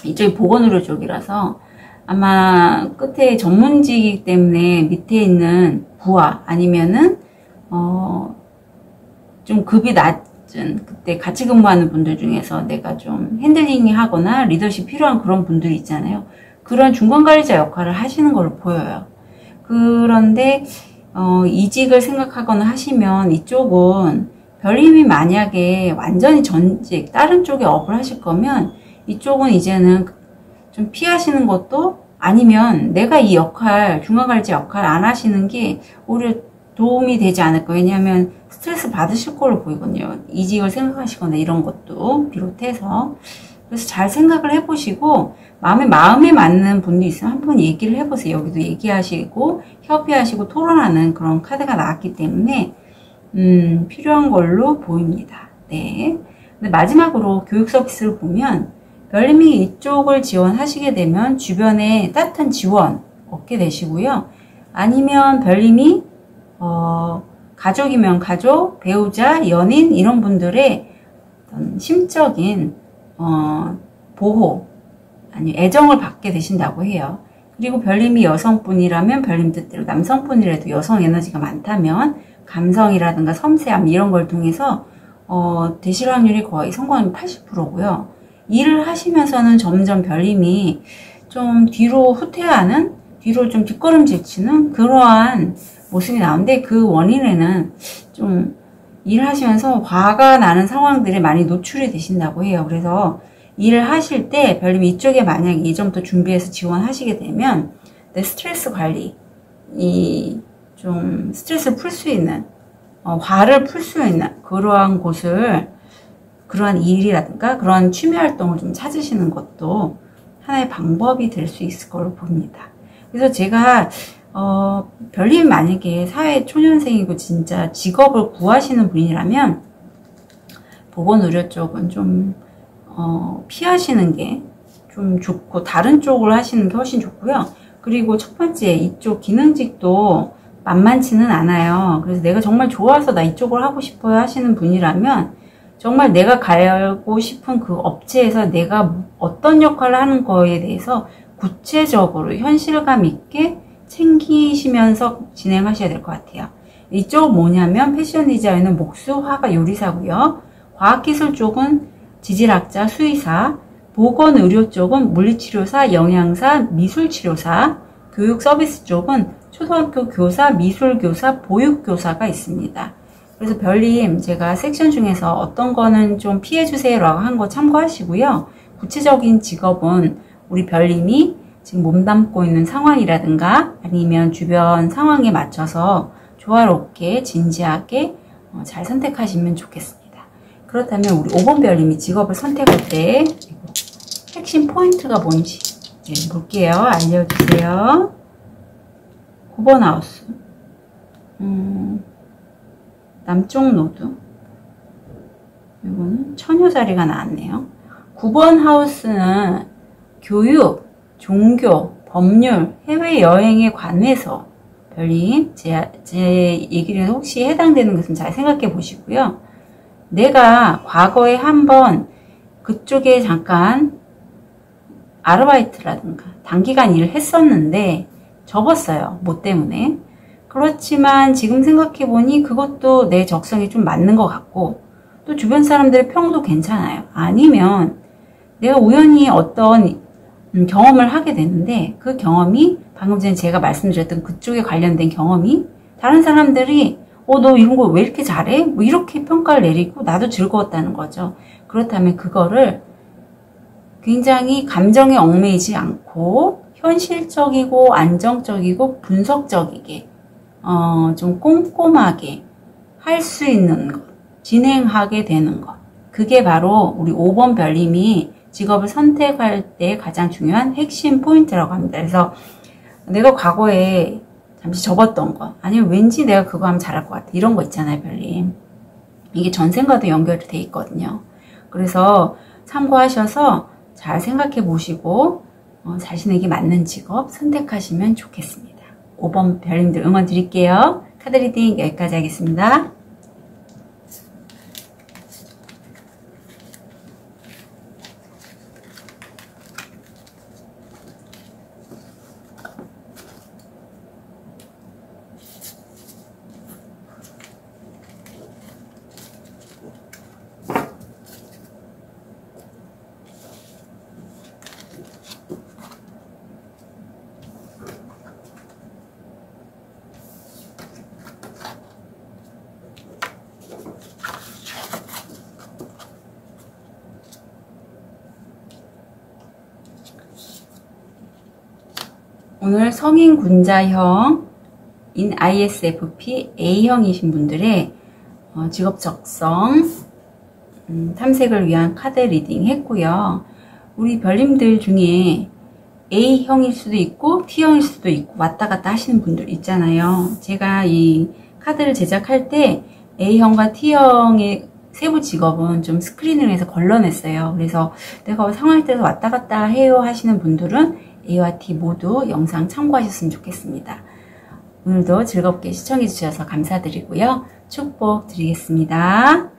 이쪽이 보건의료 쪽이라서 아마 끝에 전문직이기 때문에 밑에 있는 부하 아니면은 좀 급이 낮은 그때 같이 근무하는 분들 중에서 내가 좀 핸들링 하거나 리더십 필요한 그런 분들이 있잖아요. 그런 중간관리자 역할을 하시는 걸로 보여요. 그런데 이직을 생각하거나 하시면 이쪽은 별님이 만약에 완전히 전직 다른 쪽에 업을 하실 거면 이쪽은 이제는 좀 피하시는 것도 아니면 내가 이 역할 중간관리자 역할 안 하시는 게 오히려 도움이 되지 않을까. 왜냐하면 스트레스 받으실 걸로 보이거든요. 이직을 생각하시거나 이런 것도 비롯해서. 그래서 잘 생각을 해보시고 마음에 맞는 분도 있으면 한번 얘기를 해보세요. 여기도 얘기하시고 협의하시고 토론하는 그런 카드가 나왔기 때문에 필요한 걸로 보입니다. 네. 근데 마지막으로 교육 서비스를 보면 별님이 이쪽을 지원하시게 되면 주변에 따뜻한 지원 얻게 되시고요. 아니면 별님이 가족이면 가족, 배우자, 연인 이런 분들의 어떤 심적인 보호 아니 애정을 받게 되신다고 해요. 그리고 별님이 여성분이라면 별님 뜻대로 남성분이라도 여성 에너지가 많다면 감성이라든가 섬세함 이런 걸 통해서 되실 확률이 거의 성공률 80%고요. 일을 하시면서는 점점 별님이 좀 뒤로 후퇴하는 뒤로 좀 뒷걸음질 치는 그러한 모습이 나오는데 그 원인에는 좀 일을 하시면서 화가 나는 상황들이 많이 노출이 되신다고 해요. 그래서 일을 하실 때 별님이 이쪽에 만약에 이전부터 준비해서 지원하시게 되면 내 스트레스 관리, 좀 스트레스를 풀 수 있는, 화를 풀 수 있는 그러한 곳을 그러한 일이라든가 그런 취미 활동을 좀 찾으시는 것도 하나의 방법이 될 수 있을 걸로 봅니다. 그래서 제가 별님 만약에 사회 초년생이고 진짜 직업을 구하시는 분이라면 보건의료 쪽은 좀 피하시는 게 좀 좋고 다른 쪽으로 하시는 게 훨씬 좋고요. 그리고 첫 번째 이쪽 기능직도 만만치는 않아요. 그래서 내가 정말 좋아서 나 이쪽을 하고 싶어요 하시는 분이라면 정말 내가 가고 싶은 그 업체에서 내가 어떤 역할을 하는 거에 대해서 구체적으로 현실감 있게 챙기시면서 진행하셔야 될 것 같아요. 이쪽은 뭐냐면 패션 디자인은 목수, 화가, 요리사고요. 과학기술 쪽은 지질학자, 수의사, 보건의료 쪽은 물리치료사, 영양사, 미술치료사, 교육 서비스 쪽은 초등학교 교사, 미술교사, 보육교사가 있습니다. 그래서 별님 제가 섹션 중에서 어떤 거는 좀 피해주세요 라고 한 거 참고하시고요. 구체적인 직업은 우리 별님이 지금 몸담고 있는 상황이라든가 아니면 주변 상황에 맞춰서 조화롭게 진지하게 잘 선택하시면 좋겠습니다. 그렇다면 우리 5번 별님이 직업을 선택할 때 핵심 포인트가 뭔지 볼게요. 알려주세요. 9번 하우스 남쪽 노드 이거는 처녀 자리가 나왔네요. 9번 하우스는 교육, 종교, 법률, 해외여행에 관해서 별님 제 얘기를 혹시 해당되는 것은 잘 생각해 보시고요. 내가 과거에 한번 그쪽에 잠깐 아르바이트라든가 단기간 일을 했었는데 접었어요. 뭐 때문에. 그렇지만 지금 생각해보니 그것도 내 적성에 좀 맞는 것 같고 또 주변 사람들의 평도 괜찮아요. 아니면 내가 우연히 어떤 경험을 하게 되는데 그 경험이 방금 전에 제가 말씀드렸던 그쪽에 관련된 경험이 다른 사람들이 너 이런 거 왜 이렇게 잘해? 뭐 이렇게 평가를 내리고 나도 즐거웠다는 거죠. 그렇다면 그거를 굉장히 감정에 얽매이지 않고 현실적이고 안정적이고 분석적이게 좀 꼼꼼하게 할 수 있는 것, 진행하게 되는 것. 그게 바로 우리 5번 별님이 직업을 선택할 때 가장 중요한 핵심 포인트라고 합니다. 그래서 내가 과거에 잠시 접었던 거 아니면 왠지 내가 그거 하면 잘할 것 같아 이런 거 있잖아요 별님. 이게 전생과도 연결이 돼 있거든요. 그래서 참고하셔서 잘 생각해 보시고 자신에게 맞는 직업 선택하시면 좋겠습니다. 5번 별님들 응원 드릴게요. 카드 리딩 여기까지 하겠습니다. 오늘 성인 군자형인 ISFP A형이신 분들의 직업 적성 탐색을 위한 카드 리딩 했고요. 우리 별님들 중에 A형일 수도 있고 T형일 수도 있고 왔다 갔다 하시는 분들 있잖아요. 제가 이 카드를 제작할 때 A형과 T형의 세부 직업은 좀 스크린을 해서 걸러냈어요. 그래서 내가 상황에 따라서 왔다 갔다 해요 하시는 분들은 A와 T 모두 영상 참고하셨으면 좋겠습니다. 오늘도 즐겁게 시청해 주셔서 감사드리고요. 축복 드리겠습니다.